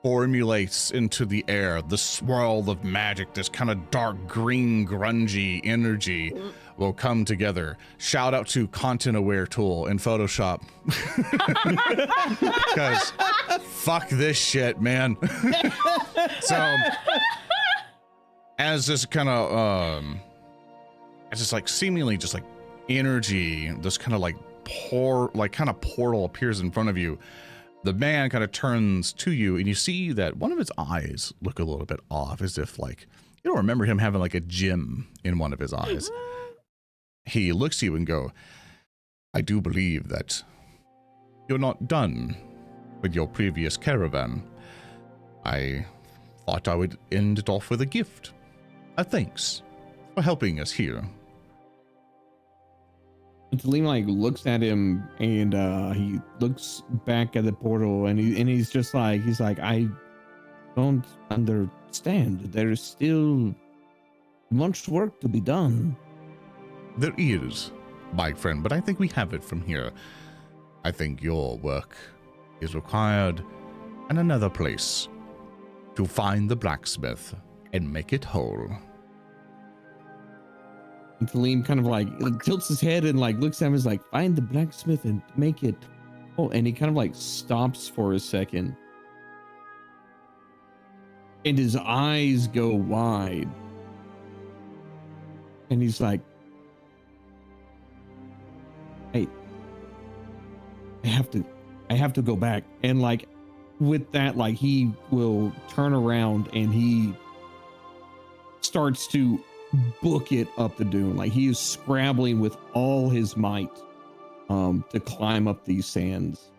formulates into the air. The swirl of magic, this kind of dark green grungy energy will come together. Shout out to Content Aware Tool in Photoshop. Because fuck this shit, man. So as this kind of it's just like seemingly just like energy, this kind of like portal appears in front of you. The man kind of turns to you, and you see that one of his eyes look a little bit off, as if like you don't remember him having like a gem in one of his eyes. He looks at you and go, I do believe that you're not done with your previous caravan. I thought I would end it off with a gift. A thanks for helping us here. Tellem like looks at him, and he looks back at the portal, and he's like, I don't understand. There's still much work to be done. There is, my friend, but I think we have it from here. I think your work is required in another place to find the blacksmith and make it whole. And Tellem kind of like tilts his head and like looks at him and is like, find the blacksmith and make it. Oh, and he kind of like stops for a second. And his eyes go wide. And he's like, I I have to go back. And like with that, like he will turn around and he starts to book it up the dune. Like he is scrabbling with all his might to climb up these sands.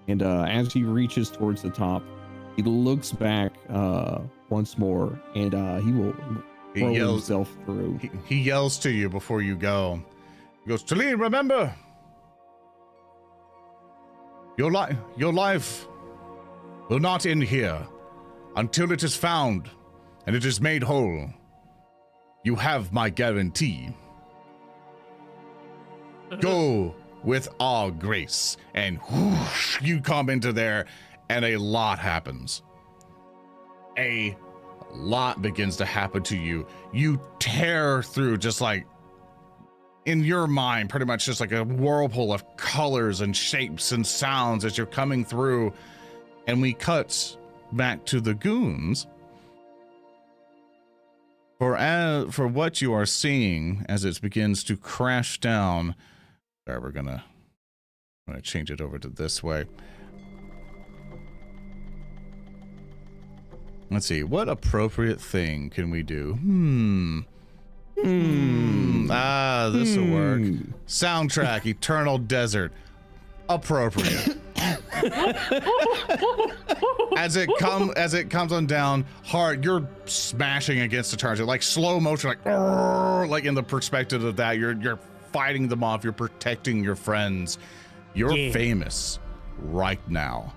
And as he reaches towards the top, he looks back once more, and he will throw himself through. He yells to you before you go. He goes, Tellem, remember, your life will not end here until it is found and it is made whole. You have my guarantee. Go with our grace. And whoosh, you come into there, and a lot happens. A lot begins to happen to you. You tear through, just like, in your mind, pretty much just like a whirlpool of colors and shapes and sounds as you're coming through. And we cut back to the goons. For what you are seeing as it begins to crash down. Sorry, I'm gonna change it over to this way. Let's see, what appropriate thing can we do? This will work. Soundtrack, Eternal Desert. Appropriate. As it comes on down hard, you're smashing against the target, like slow motion, like in the perspective of that, you're fighting them off, you're protecting your friends. You're famous right now.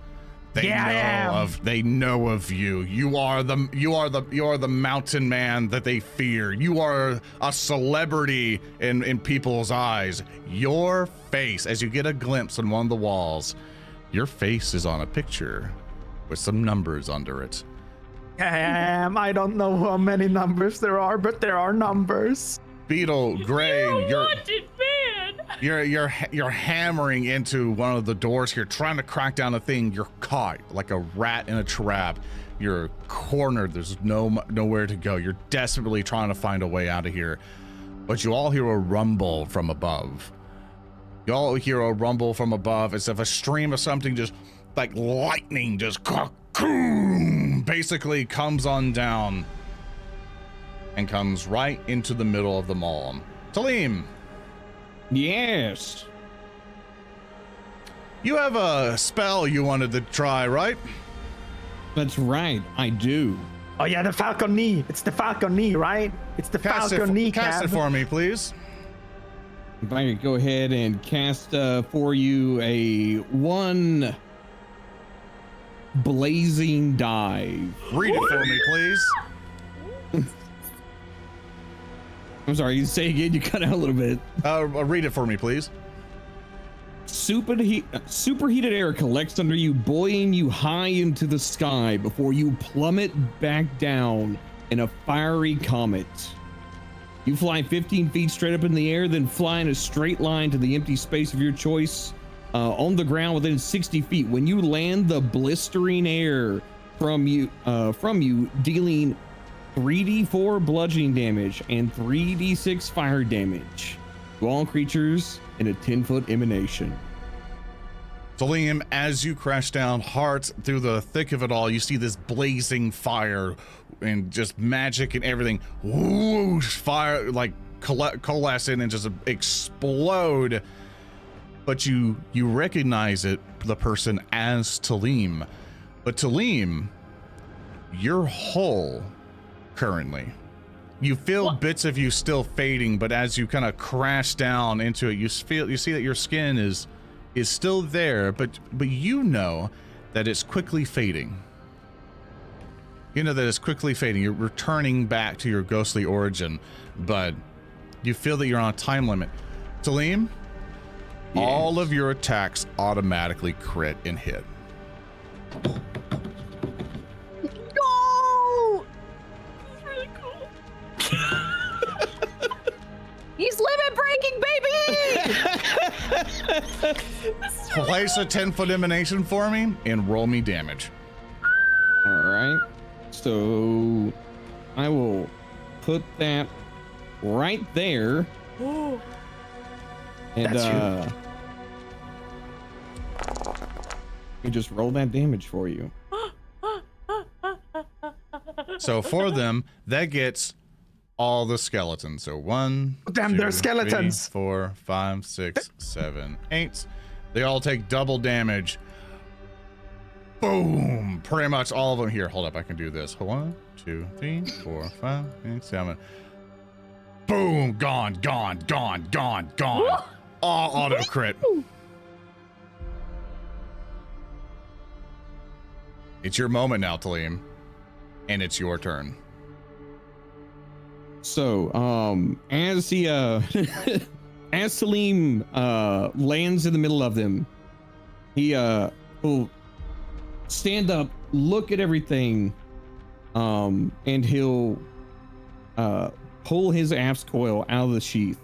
They know of you. You are the mountain man that they fear. You are a celebrity in people's eyes. Your face, as you get a glimpse on one of the walls, your face is on a picture with some numbers under it. I don't know how many numbers there are, but there are numbers. Beetle, Gray, You're you're hammering into one of the doors here, trying to crack down a thing. You're caught like a rat in a trap. You're cornered. There's nowhere to go. You're desperately trying to find a way out of here, but you all hear a rumble from above. You all hear a rumble from above as if a stream of something, just like lightning, just basically comes on down and comes right into the middle of the mall. Tellem. Yes. You have a spell you wanted to try, right? That's right, I do. Oh yeah, the Falcon Knee. It's the Falcon Knee, right? It's the Falcon Knee. Cast it for me, please. If I could go ahead and cast for you a 1 blazing dive. Read it for me, please. I'm sorry, you say again, you cut out a little bit. Read it for me, please. Superheated air collects under you, buoying you high into the sky before you plummet back down in a fiery comet. You fly 15 feet straight up in the air, then fly in a straight line to the empty space of your choice on the ground within 60 feet. When you land, the blistering air from you dealing 3d4 bludgeoning damage and 3d6 fire damage to all creatures in a 10-foot emanation. Tellem, as you crash down hard through the thick of it all, you see this blazing fire and just magic and everything. Whoosh, fire like coalesce in and just explode. But you recognize the person as Tellem. But Tellem, you're whole currently. You feel bits of you still fading, but as you kind of crash down into it, you see that your skin is still there, but you know that it's quickly fading. You know that it's quickly fading. You're returning back to your ghostly origin, but you feel that you're on a time limit. Tellem, yes. All of your attacks automatically crit and hit. No! This is really cool. He's limit breaking, baby! Place a 10-foot emanation for me and roll me damage. All right. So I will put that right there. And That's me just roll that damage for you. So for them, that gets all the skeletons. So 1, Damn, 2, they're skeletons. 3, 4, 5, 6, 7, 8. They all take double damage. Boom! Pretty much all of them. Here, hold up. I can do this. 1, 2, 3, 4, 5, 6, 7. Boom! Gone, gone, gone, gone, gone. All auto crit. It's your moment now, Tellem. And it's your turn. So, as he, as Tellem, lands in the middle of them, he, will stand up, look at everything, and he'll, pull his axe coil out of the sheath.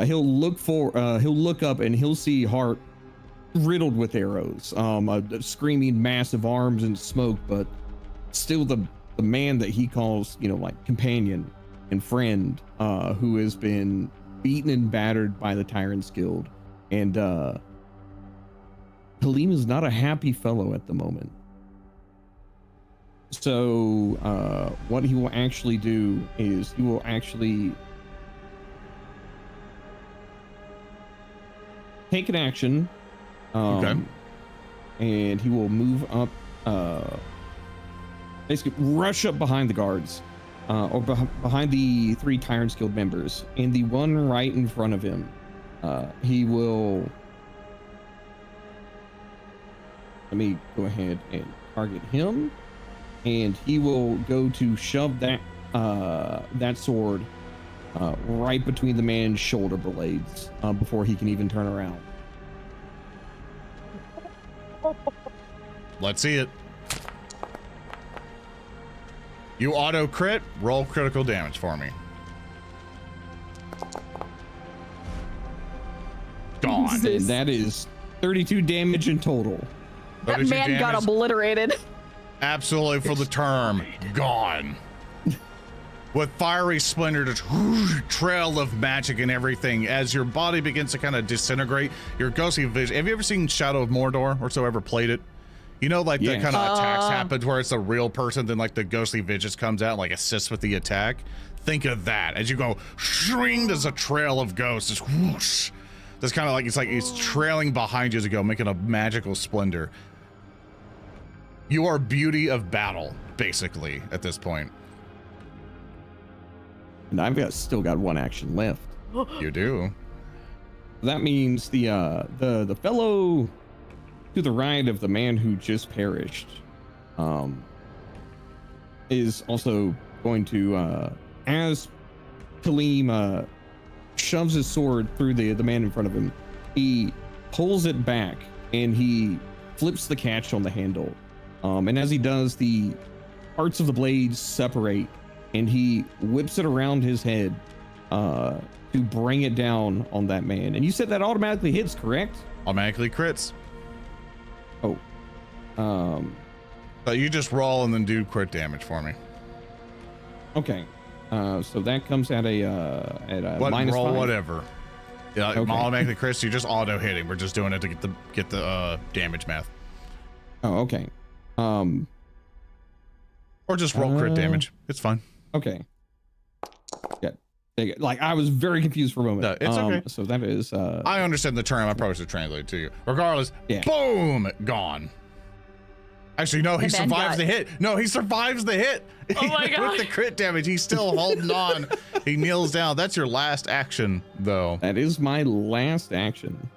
He'll look up and he'll see Hart riddled with arrows, a screaming mass of arms and smoke, but still the man that he calls, like companion and friend, who has been beaten and battered by the Tyrant's Guild. And Tellem is not a happy fellow at the moment. So what he will actually do is he will actually take an action, Okay. and he will move up, basically rush up behind the guards, or behind the 3 Tyrant's Guild members, and the one right in front of him, he will, let me go ahead and target him, and he will go to shove that sword right between the man's shoulder blades, before he can even turn around. Let's see it. You auto crit, roll critical damage for me. Gone. Jesus. That is 32 damage in total. That 32 man got damage. obliterated. Absolutely for the term. Gone. With fiery splendor, just trail of magic and everything. As your body begins to kind of disintegrate, your ghostly vision. Have you ever seen Shadow of Mordor or so ever played it? You know, like the Yes. kind of attacks happens where it's a real person, then like the ghostly vision comes out and like assists with the attack. Think of that as you go shring. There's a trail of ghosts, just whoosh. That's kind of like it's trailing behind you as you go, making a magical splendor. You are beauty of battle, basically, at this point. And I've still got one action left. You do. That means the fellow to the right of the man who just perished, is also going to, as Tellem shoves his sword through the man in front of him, he pulls it back and he flips the catch on the handle. And as he does, the parts of the blades separate, and he whips it around his head to bring it down on that man. And you said that automatically hits, correct? Automatically crits. Oh. So you just roll and then do crit damage for me. Okay. So that comes at a What minus roll 5. Whatever. Yeah, Okay. automatically crits. You just auto hitting. We're just doing it to get the damage math. Oh, okay. Or just roll crit damage. It's fine. Okay. Yeah. Like, I was very confused for a moment. No, it's okay. So that is I understand the term. I probably should translate it to you. Regardless, Yeah. boom, gone. Actually, no, he And then survives got- the hit. No, he survives the hit. Oh my With God. the crit damage, he's still holding on. He kneels down. That's your last action, though. that is my last action.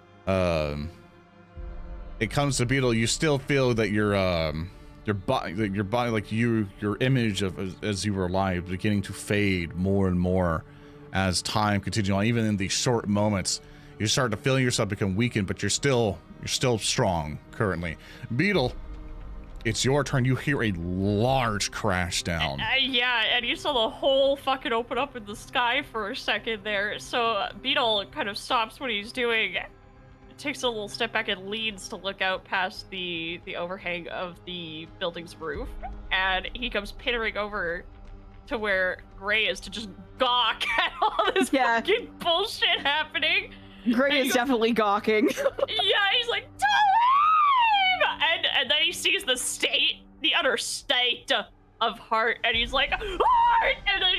It comes to Beetle. You still feel that your body, like your image of as you were alive, beginning to fade more and more as time continues on. Even in these short moments, you start to feel yourself become weakened, but you're still strong currently. Beetle, it's your turn. You hear a large crash down. Yeah, and you saw the hole fucking open up in the sky for a second there. So Beetle kind of stops what he's doing, takes a little step back and leans to look out past the overhang of the building's roof, and he comes pittering over to where Gray is to just gawk at all this Yeah. fucking bullshit happening. Gray is definitely gawking. Yeah, he's like, Tellem! and then he sees the utter state of Heart, and he's like, Heart! And then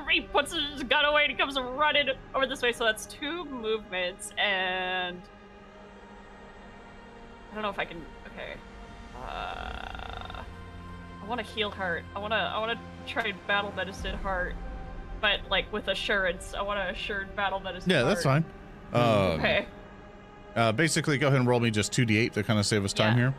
he puts his gun away and he comes running over this way. So that's 2 movements, and I don't know if I can. Okay. I want to heal Heart. I want to try and battle medicine Heart, but like with assurance. I want to assured battle medicine. Yeah, Heart. that's fine. Okay. Basically, go ahead and roll me just 2d8 to kind of save us time here.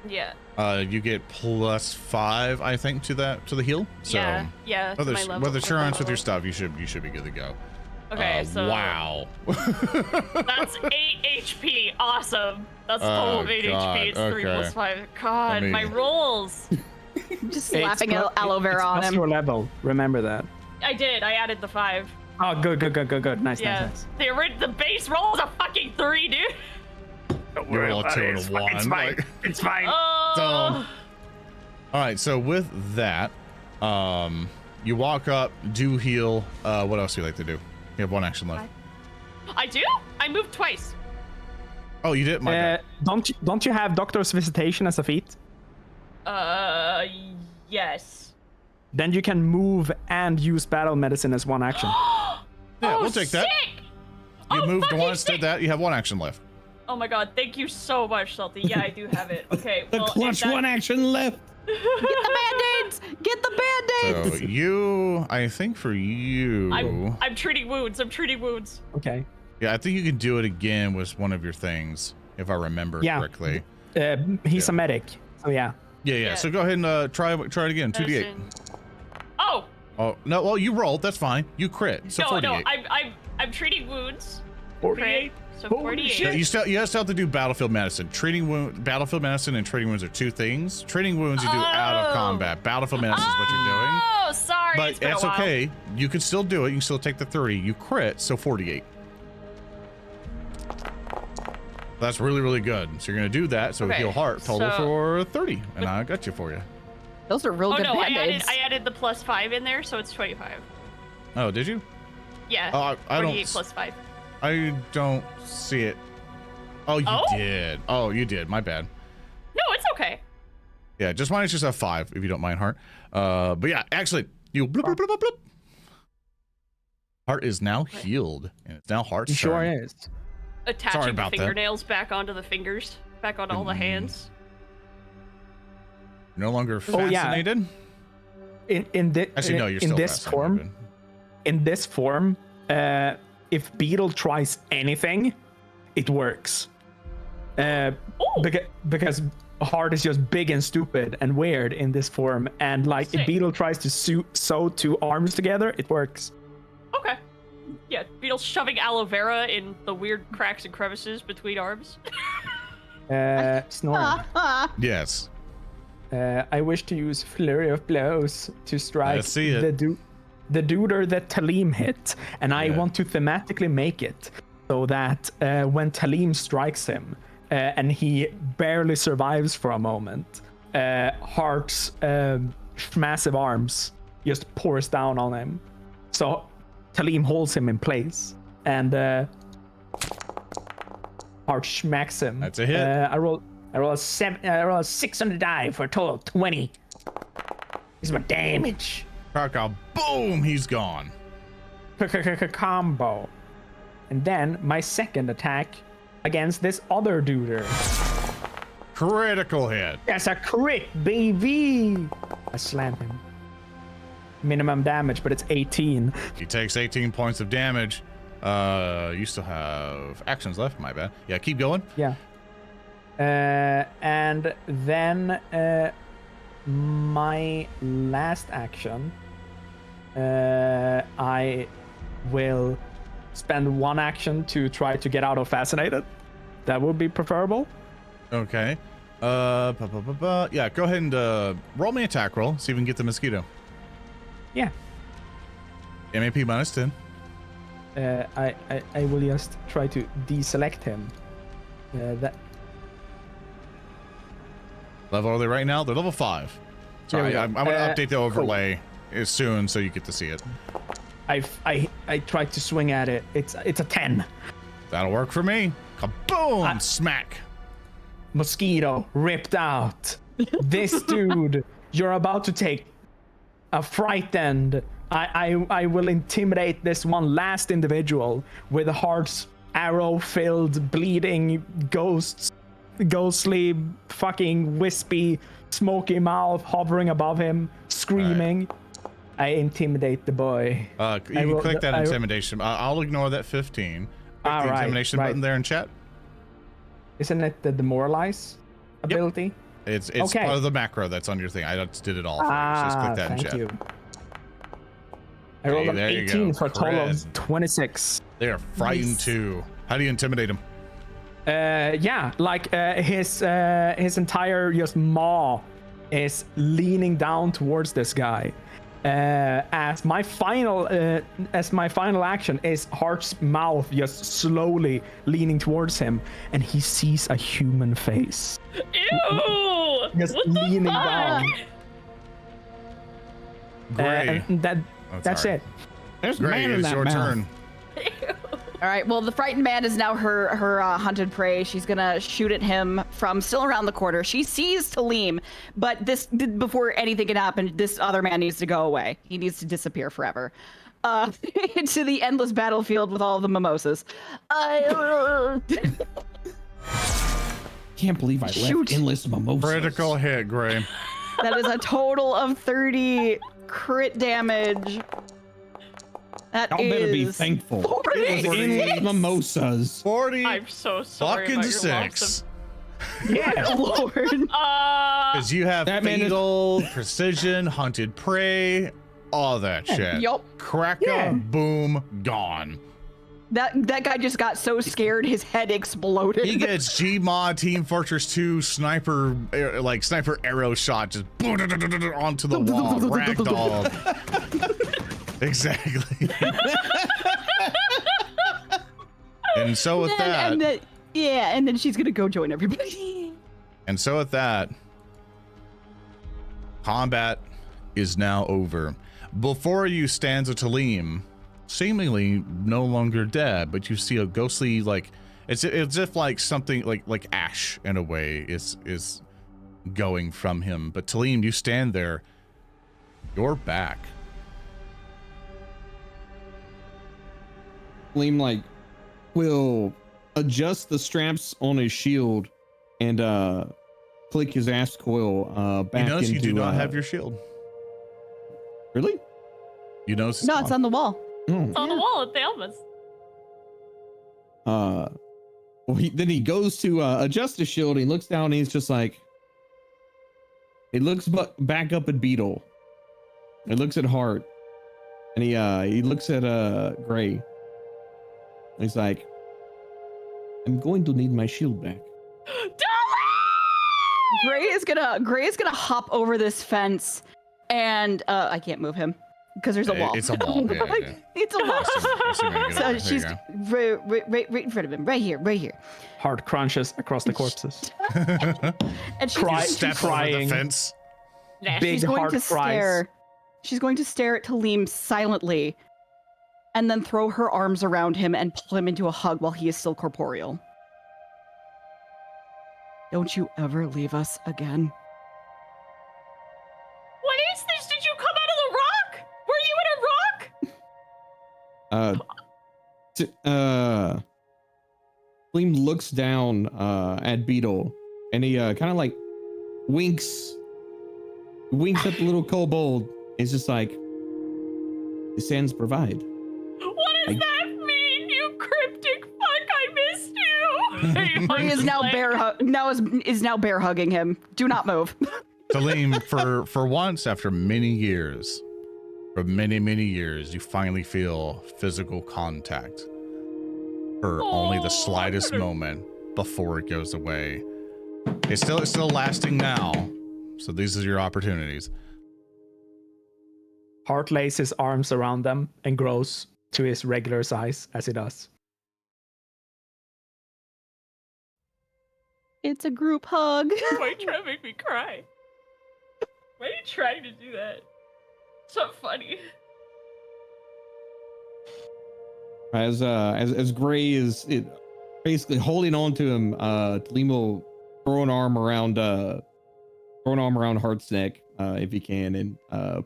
Yeah. You get +5, I think, to the heal. So yeah. To my level, with assurance with your level. stuff, you should be good to go. Okay, so wow. that's 8 HP. Awesome. That's total of 8 HP. It's 3 plus 5. God, my rolls. I'm just slapping aloe vera on That's him. your level. Remember that. I did. I added the 5. Oh, good. Nice. The base roll is a fucking 3, dude. You roll a 2 and a 1. It's fine. It's fine. So, Oh. all right. So with that, you walk up, do heal. What else do you like to do? You have 1 action left. I do? I moved twice. Oh, you did? My bad. Don't you have Doctor's Visitation as a feat? Yes. Then you can move and use battle medicine as 1 action. Yeah, we'll take that. Sick! You moved fucking once, sick! did that. You have 1 action left. Oh my god, thank you so much, Salty. Yeah, I do have it. Okay, The well, clutch 1 action left. Get the band-aids! Get the band-aids! So you, I think for you, I'm treating wounds. Okay. yeah, I think you can do it again with one of your things, if I remember correctly. He's a medic. So yeah. Yeah. So go ahead and try it again. 2d8. Medicine. Oh! Oh no! Well, you rolled. That's fine. You crit. So 48. I'm treating wounds. 48. So Holy 48. shit. You still have to do battlefield medicine. Battlefield medicine and treating wounds are 2 things. Treating wounds you do out of combat. Battlefield medicine is what you're doing. Oh, sorry. But it's been that's a while. okay. You can still do it. You can still take the 30. You crit, so 48. That's really, really good. So you're gonna do that. So Okay, heal Heart total so- for 30, and I got you for you. Those are real Oh good no, band-aids. I added the +5 in there, so it's 25. Oh, did you? Yeah. Oh, I 48 don't. plus 5. I don't see it. Oh, you Oh? did. Oh, you did. My bad. No, it's okay. Yeah, just minus yourself 5 if you don't mind, Heart. But yeah, actually, you bloop, bloop, bloop, bloop, bloop. Heart is now healed, and it's now Heart's He sure turn. is. Attaching the about that. fingernails back onto the fingers, back on all the hands. No longer Oh, yeah. fascinated. Actually, no, you're in still this fascinated. form. In this form, if Beetle tries anything, it works. Because Heart is just big and stupid and weird in this form, and like Sick. if Beetle tries to sew 2 arms together, it works. Okay. Yeah, Beetle's shoving aloe vera in the weird cracks and crevices between arms. Snoring. Yes. I wish to use Flurry of Blows to strike I see it. the duder that Tellem hit, and I Yeah. want to thematically make it so that when Tellem strikes him and he barely survives for a moment, Heart's massive arms just pours down on him. So Tellem holds him in place, and Heart smacks him. That's a hit. I roll a 6 on the die for a total of 20. Here's my damage. Krakow, boom, he's gone. Combo. And then my second attack against this other duder. Critical hit. That's a crit, baby. I slam him. Minimum damage, but it's 18. He takes 18 points of damage. You still have actions left. My bad. Yeah, keep going. Yeah. And then my last action, I will spend 1 action to try to get out of Fascinated. That would be preferable. Okay. Yeah, go ahead and roll me attack roll. See if we can get the mosquito. Yeah. MAP minus 10. I will just try to deselect him. That Level are they right now? They're level 5. So There we go. I'm going to update the overlay as soon so you get to see it. I tried to swing at it. It's a 10. That'll work for me. Kaboom! Smack. mosquito ripped out. This dude, you're about to take a frightened. I will intimidate this one last individual with a heart's arrow-filled, bleeding ghostly, fucking wispy, smoky mouth hovering above him, screaming. I intimidate the boy. You can click that intimidation. I'll ignore that 15. Click the intimidation button there in chat. Isn't it the demoralize ability? It's part of the macro that's on your thing. I just did it all for you. So just click that in chat. You. I rolled an 18 for a total of 26. They are frightened too. How do you intimidate them? His entire just maw is leaning down towards this guy. As my final action is Hart's mouth just slowly leaning towards him, and he sees a human face. Ew! Just leaning down. Gray. And that's it. There's Gray, man in it's that your mouth. turn. All right. Well, the frightened man is now her hunted prey. She's gonna shoot at him from still around the corner. She sees Tellem, but before anything can happen, this other man needs to go away. He needs to disappear forever. Into the endless battlefield with all of the mimosas. Can't believe I left endless mimosas. Critical hit, Gray. That is a total of 30 crit damage. That Y'all better be is thankful. 46. It was endless mimosas. 40 I'm so sorry. fucking about your six. Yeah, Lord. Because you have That man is- fatal, precision, hunted prey, all that shit. Yup. Cracker, boom, gone. That guy just got so scared his head exploded. He gets Gmod Team Fortress 2 sniper arrow shot just onto the wall, ragdoll. Exactly. And so with that, and then she's gonna go join everybody. and so with that, combat is now over. Before you stands a Tellem, seemingly no longer dead, but you see a ghostly, like it's if like something like ash in a way is going from him. But Tellem, you stand there. You're back. Tellem will adjust the straps on his shield and click his ass coil back You notice into. you do not have your shield. Really? You notice No, it's on the wall. Oh. It's on the wall at the Elmas. Well, then he goes to adjust his shield. He looks down and he's just like, he looks back up at Beetle. He looks at Hart, and he looks at Gray. He's like, I'm going to need my shield back. Gray is gonna hop over this fence, and I can't move him because there's a wall. It's a wall. Yeah. It's a wall. So she's There right in front of him, right here. Hard crunches across the corpses. And she's you Cry- step over the crying. fence. Big she's going hard to cries. stare. She's going to stare at Tellem silently, and then throw her arms around him and pull him into a hug while he is still corporeal. Don't you ever leave us again. What is this? Did you come out of the rock? Were you in a rock? Tellem looks down at Beetle, and he kind of like winks at the little kobold. He's just like, the sands provide. What does that mean, you cryptic fuck? I missed you. He is now bear hugging him. Do not move. Tellem, for once, after many years, you finally feel physical contact for only the slightest moment before it goes away. It's still lasting now, so these are your opportunities. Hart lays his arms around them and grows to his regular size as he does. It's a group hug. Why are you trying to make me cry? Why are you trying to do that? It's not funny. As Gray is basically holding on to him, Tellem will throw an arm around Hart's neck if you can, and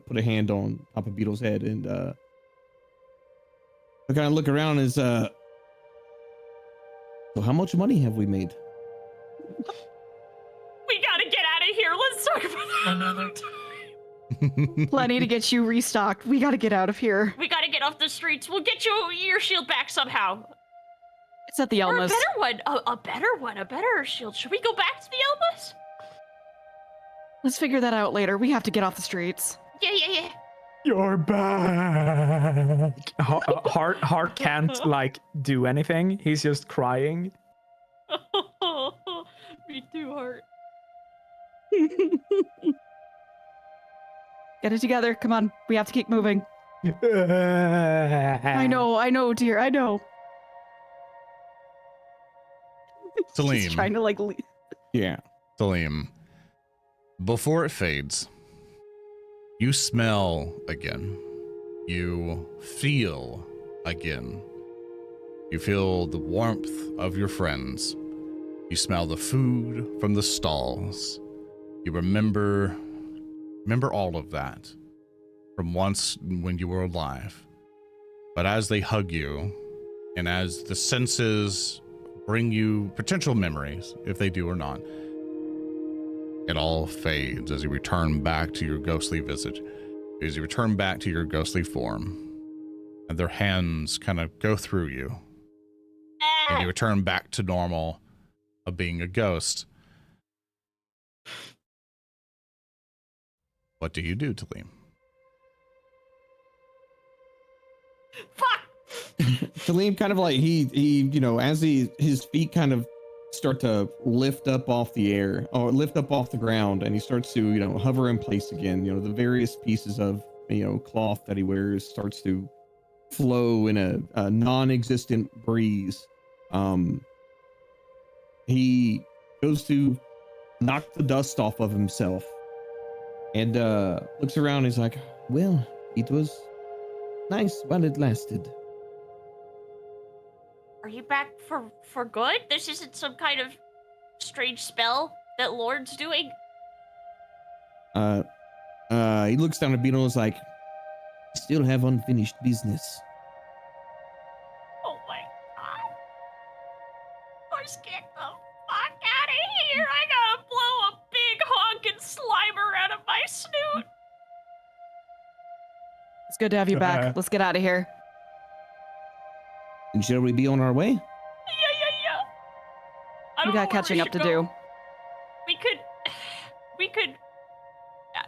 put a hand on top of Beetle's head, and I kind of look around as so how much money have we made? We gotta get out of here. Let's talk about that another time. Plenty to get you restocked. We gotta get out of here. We gotta get off the streets. We'll get you your shield back somehow. It's at the Or a Elmas. better one. A better one. A better shield. Should we go back to the Elmas? Let's figure that out later. We have to get off the streets. Yeah. You're back. Hart can't like do anything. He's just crying. Me too, Heart. Get it together. Come on. We have to keep moving. I know, dear. I know. Just Tellem. trying to like. Yeah. Tellem. Before it fades, you smell again. You feel again. You feel the warmth of your friends. You smell the food from the stalls. You remember all of that from once when you were alive. But as they hug you, and as the senses bring you potential memories, if they do or not, it all fades as you return back to your ghostly visage, as you return back to your ghostly form, and their hands kind of go through you, and you return back to normal of being a ghost. What do you do, Tellem? Fuck! Tellem kind of like he you know, as his feet kind of start to lift up off the air or lift up off the ground, and he starts to, you know, hover in place again. You know, the various pieces of, you know, cloth that he wears starts to flow in a non-existent breeze. He goes to knock the dust off of himself and looks around. He's like, well, it was nice while it lasted. Are you back for good? This isn't some kind of strange spell that Lord's doing? He looks down at Beetle and is like, still have unfinished business. Oh my god. Let's get the fuck out of here. I gotta blow a big honkin' slimer out of my snoot. It's good to have you back. Let's get out of here. And shall we be on our way? Yeah. I We don't got know where catching up should to go. do. We could,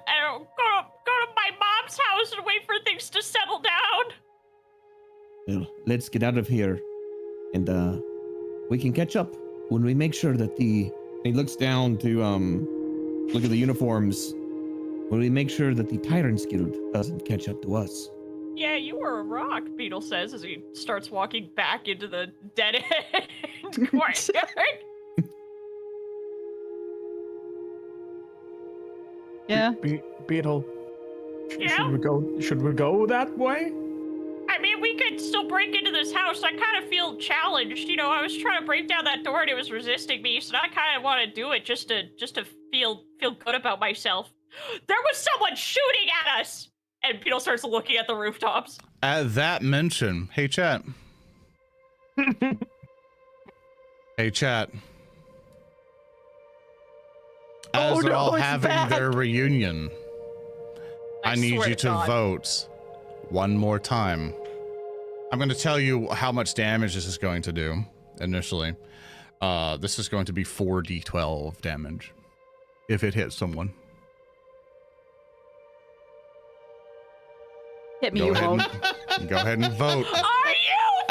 I don't know, go to my mom's house and wait for things to settle down. Well, let's get out of here, and we can catch up when we make sure that he looks down to look at the uniforms. When we make sure that the Tyrant's Guild doesn't catch up to us. Yeah, you were a rock, Beetle says as he starts walking back into the dead end courtyard. Yeah. Beetle. Yeah? Should we go that way? I mean, we could still break into this house. I kind of feel challenged. You know, I was trying to break down that door and it was resisting me, so I kind of want to do it just to feel good about myself. There was someone shooting at us! And Beetle starts looking at the rooftops. At that mention, hey chat. Hey chat. As they're all having their reunion, I need swear you to to God. vote one more time. I'm going to tell you how much damage this is going to do initially. This is going to be 4d12 damage if it hits someone. Hit me, you won't. Go ahead and vote. Are you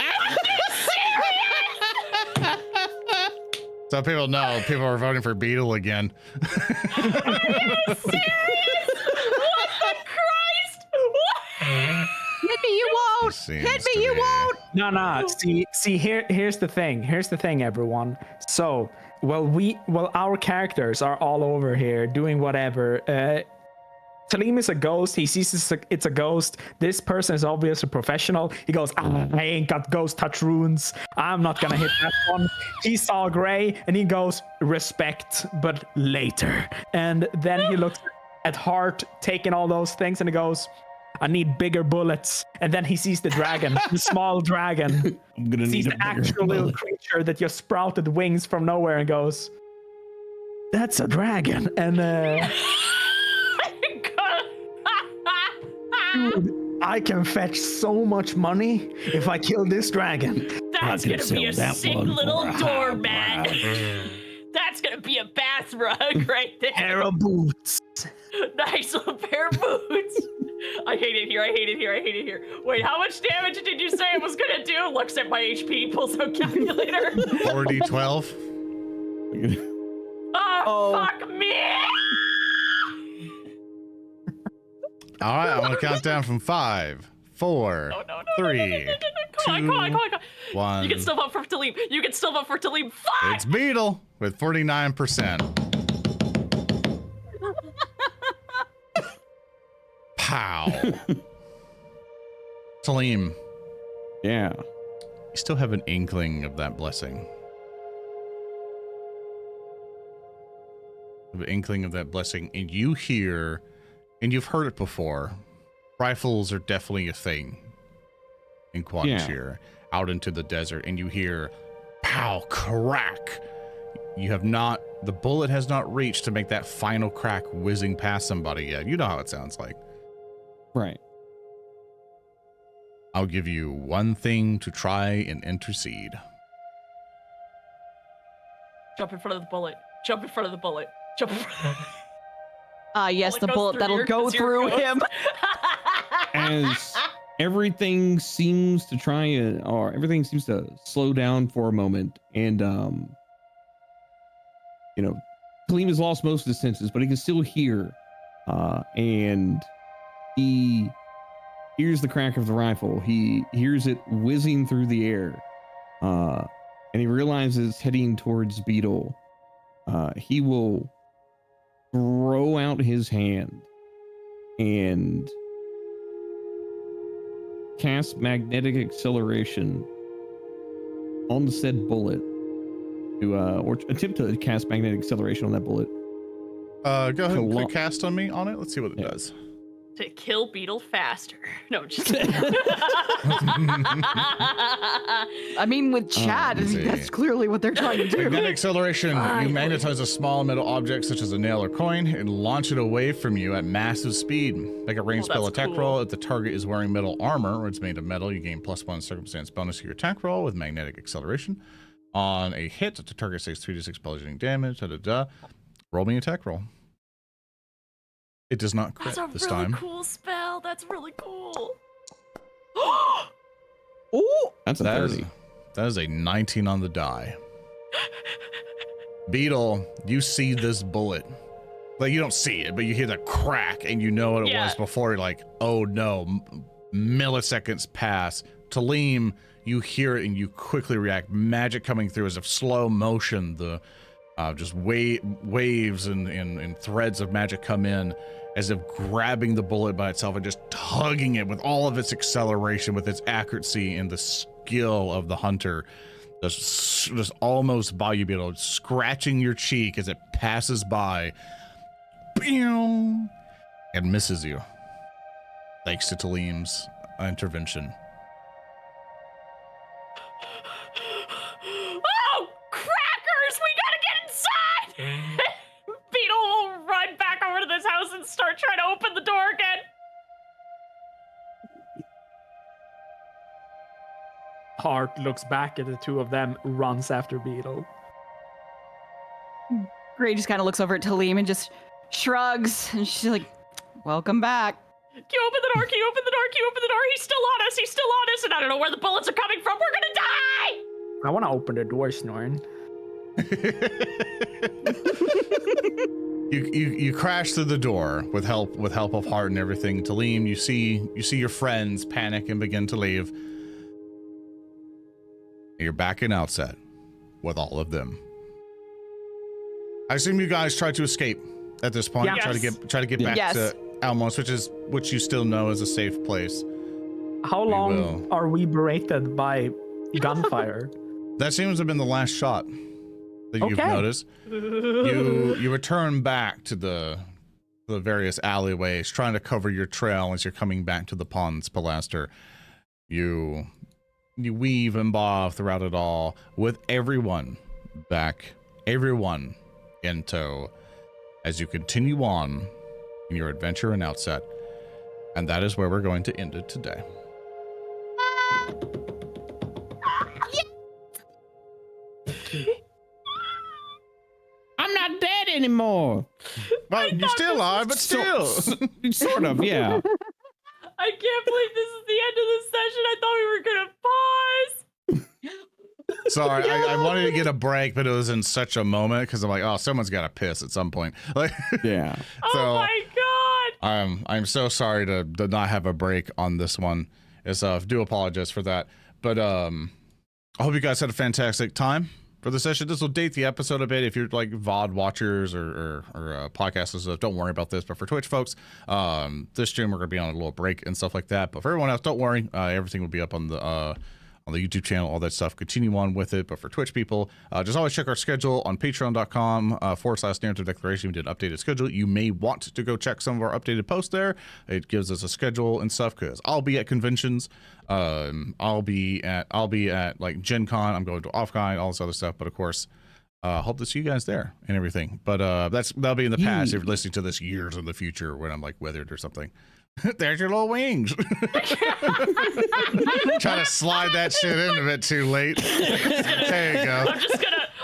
serious? So people know people are voting for Beetle again. Are you serious? What the Christ? What? Hit me, you won't. Hit me, you won't. No. See, here's the thing. Here's the thing, everyone. So, while our characters are all over here doing whatever, Tellem is a ghost. He sees it's a ghost. This person is obviously a professional. He goes, I ain't got ghost touch runes. I'm not gonna hit that one. He saw Gray and he goes, respect, but later. And then he looks at Hart taking all those things and he goes, I need bigger bullets. And then he sees the dragon, the small dragon. I'm gonna Sees need the actual little creature that just sprouted wings from nowhere and goes, that's a dragon. And dude, I can fetch so much money if I kill this dragon. That's gonna be a sick little doormat. That's gonna be a bath rug right there. Pair of boots. Nice little pair of boots. I hate it here. I hate it here. I hate it here. Wait, how much damage did you say it was gonna do? Looks at my HP, pulls out calculator. 4d12. Oh, fuck me! All right, I'm gonna count down from 5, 4, 3, 2, 1. You can still vote for Tellem. You can still vote for Tellem. Fuck! It's Beetle with 49%. Pow. Tellem, Yeah. you still have an inkling of that blessing. An inkling of that blessing, and you hear, and you've heard it before, rifles are definitely a thing in Quadrature, out into the desert, and you hear pow, crack. You have not, the bullet has not reached to make that final crack whizzing past somebody yet. You know how it sounds like. Right. I'll give you one thing to try and intercede. Jump in front of the bullet. Jump in front of the bullet. Jump in front of the Yes, the goes bullet through that'll your- go it's your through ghost. him. As everything seems to everything seems to slow down for a moment, and Tellem has lost most of his senses, but he can still hear, and he hears the crack of the rifle. He hears it whizzing through the air, and he realizes heading towards Beetle. He will throw out his hand and cast magnetic acceleration on the said bullet or attempt to cast magnetic acceleration on that bullet. Go ahead and Cool. quick cast on me on it. Let's see what it does. to kill Beetle faster. No, just kidding. I mean, with Chad, let's see. that's clearly what they're trying to do. Magnetic acceleration. You magnetize a small metal object such as a nail or coin and launch it away from you at massive speed. Make a ranged spell that's attack cool. roll. If the target is wearing metal armor or it's made of metal, you gain +1 circumstance bonus to your attack roll with magnetic acceleration. On a hit, if the target takes 3d6 bludgeoning damage, roll me an attack roll. It does not crit That's a this really time. cool spell. That's really cool. Ooh, That's a That 30. is a 19 on the die. Beetle, you see this bullet. Like, you don't see it, but you hear the crack and you know what it was before. You're like, oh no, milliseconds pass. Tellem, you hear it and you quickly react. Magic coming through as if slow motion. The just waves and threads of magic come in as if grabbing the bullet by itself and just tugging it with all of its acceleration, with its accuracy and the skill of the hunter. Just almost by you, Beetle, scratching your cheek as it passes by. Pew! And misses you. Thanks to Tellem's intervention. Oh, crackers! We gotta get inside! Beetle will run back over to this house and start trying to open the door again. Hart looks back at the two of them, runs after Beetle. Gray just kind of looks over at Tellem and just shrugs, and she's like, "Welcome back." Can you open the door? Can you open the door? Can you open the door? He's still on us. He's still on us, and I don't know where the bullets are coming from. We're gonna die! I want to open the door, Snoring. You crash through the door with help of Hart and everything. Tellem, you see your friends panic and begin to leave. You're back in Outset with all of them. I assume you guys tried to escape at this point. Yes. Try to get back Yes. to. Almos, which you still know is a safe place. How long are we berated by gunfire? That seems to have been the last shot that you've noticed. You return back to the various alleyways, trying to cover your trail as you're coming back to the ponds, Pilaster. You weave and bob throughout it all, with everyone in tow, as you continue on in your adventure in Outset. And that is where we're going to end it today. I'm not dead anymore. Well, you still are, but still. Sort of, yeah. I can't believe this is the end of the session. I thought we were gonna pause. Sorry, I wanted to get a break, but it was in such a moment because I'm like, oh, someone's got to piss at some point. Like, yeah. So, oh my god. I'm so sorry to not have a break on this one. Do apologize for that. But I hope you guys had a fantastic time for the session. This will date the episode a bit. If you're like VOD watchers or podcasters, so don't worry about this. But for Twitch folks, this stream we're gonna be on a little break and stuff like that. But for everyone else, don't worry. Everything will be up on the YouTube channel, all that stuff. Continue on with it. But for Twitch people, just always check our schedule on patreon.com/narrative declaration. We did an updated schedule. You may want to go check some of our updated posts there. It gives us a schedule and stuff because I'll be at conventions. I'll be at like Gen Con. I'm going to Offcon, all this other stuff. But of course, hope to see you guys there and everything. But that'll be in the past. If you're listening to this years in the future when I'm like weathered or something. There's your little wings. Trying to slide that shit in a bit too late. There you go.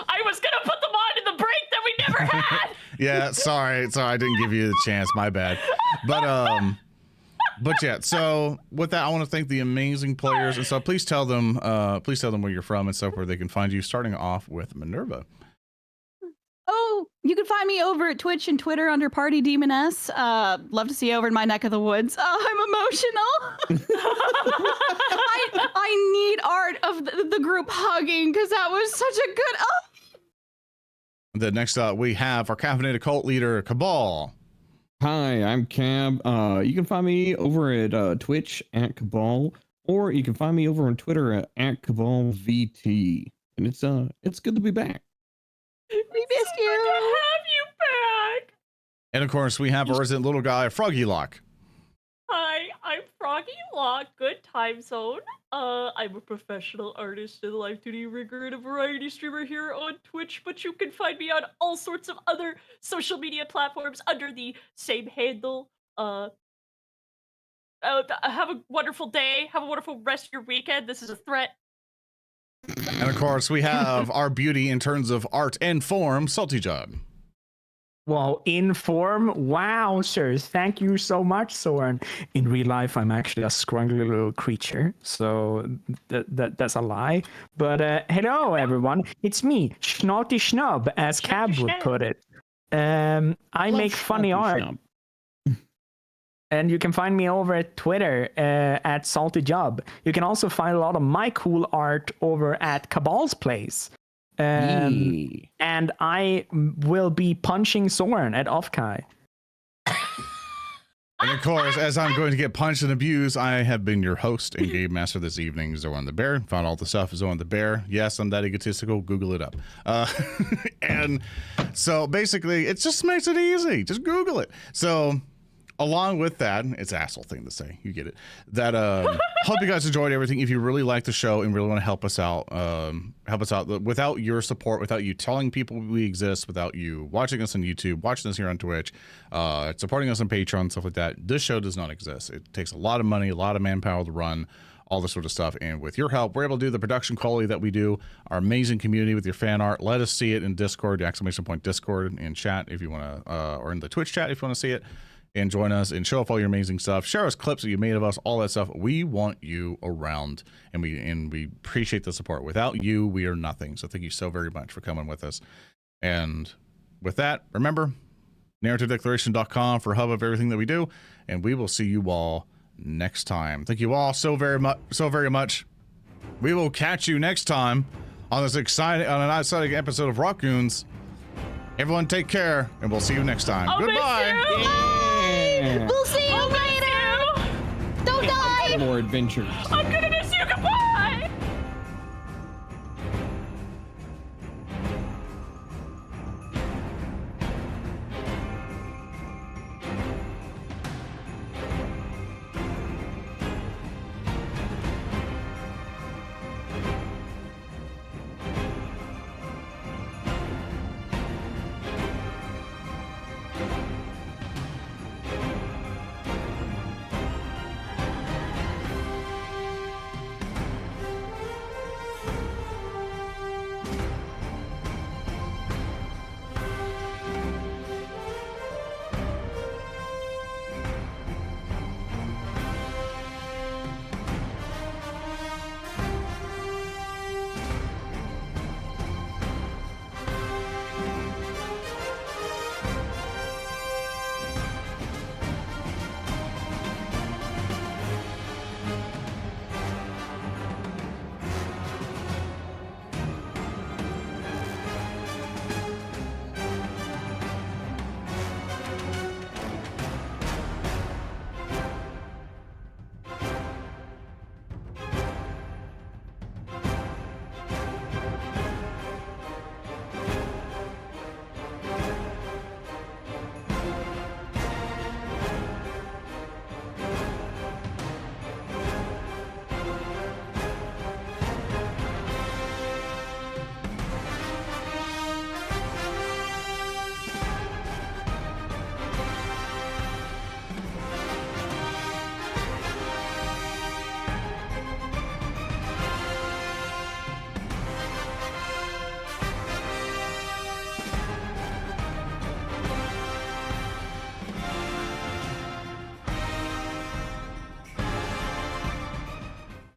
I was gonna put them on in the break that we never had. Yeah, sorry, I didn't give you the chance. My bad. But yeah. So with that, I want to thank the amazing players, and so please tell them where you're from and stuff, where they can find you. Starting off with Minerva. Oh, you can find me over at Twitch and Twitter under Party Demoness. Love to see you over in my neck of the woods. I'm emotional. I need art of the group hugging because that was such a good. The next up, we have our caffeinated cult leader, Cabal. Hi, I'm Cab. You can find me over at Twitch at Cabal, or you can find me over on Twitter at CabalVT. And it's good to be back. We missed you. Good to have you back. And of course, we have our resident little guy, Froggy Lock. Hi, I'm Froggy Lock, good time zone. I'm a professional artist and live 2D rigger and a variety streamer here on Twitch, but you can find me on all sorts of other social media platforms under the same handle. Have a wonderful day. Have a wonderful rest of your weekend. This is a threat. And of course, we have our beauty in terms of art and form, SaltyJub. Well, in form, wow, sir. Thank you so much, Soren. In real life, I'm actually a scruggly little creature, so that's a lie. But hello, everyone. It's me, Schnaughty Schnub, as Cab would put it. I make funny art. And you can find me over at Twitter at SaltyJub. You can also find a lot of my cool art over at Cabal's Place. And I will be punching Soren at Offkai. And of course, as I'm going to get punched and abused, I have been your host and game master this evening, Zoran the Bear. Found all the stuff, Zoran the Bear. Yes, I'm that egotistical. Google it up. And so basically, it just makes it easy. Just Google it. So along with that, it's an asshole thing to say. You get it. That hope you guys enjoyed everything. If you really like the show and really want to help us out. Without your support, without you telling people we exist, without you watching us on YouTube, watching us here on Twitch, supporting us on Patreon, stuff like that, this show does not exist. It takes a lot of money, a lot of manpower to run all this sort of stuff. And with your help, we're able to do the production quality that we do, our amazing community with your fan art. Let us see it in Discord, !Discord, in chat if you want to, or in the Twitch chat if you want to see it. And join us and show off all your amazing stuff. Share us clips that you made of us, all that stuff. We want you around, and we appreciate the support. Without you, we are nothing. So thank you so very much for coming with us. And with that, remember, narrativedeclaration.com for a hub of everything that we do. And we will see you all next time. Thank you all so very much. We will catch you next time on an exciting episode of Rotgoons. Everyone take care, and we'll see you next time. Goodbye. Yeah. We'll see you later. Don't die. More adventures. I'm gonna miss you. Goodbye.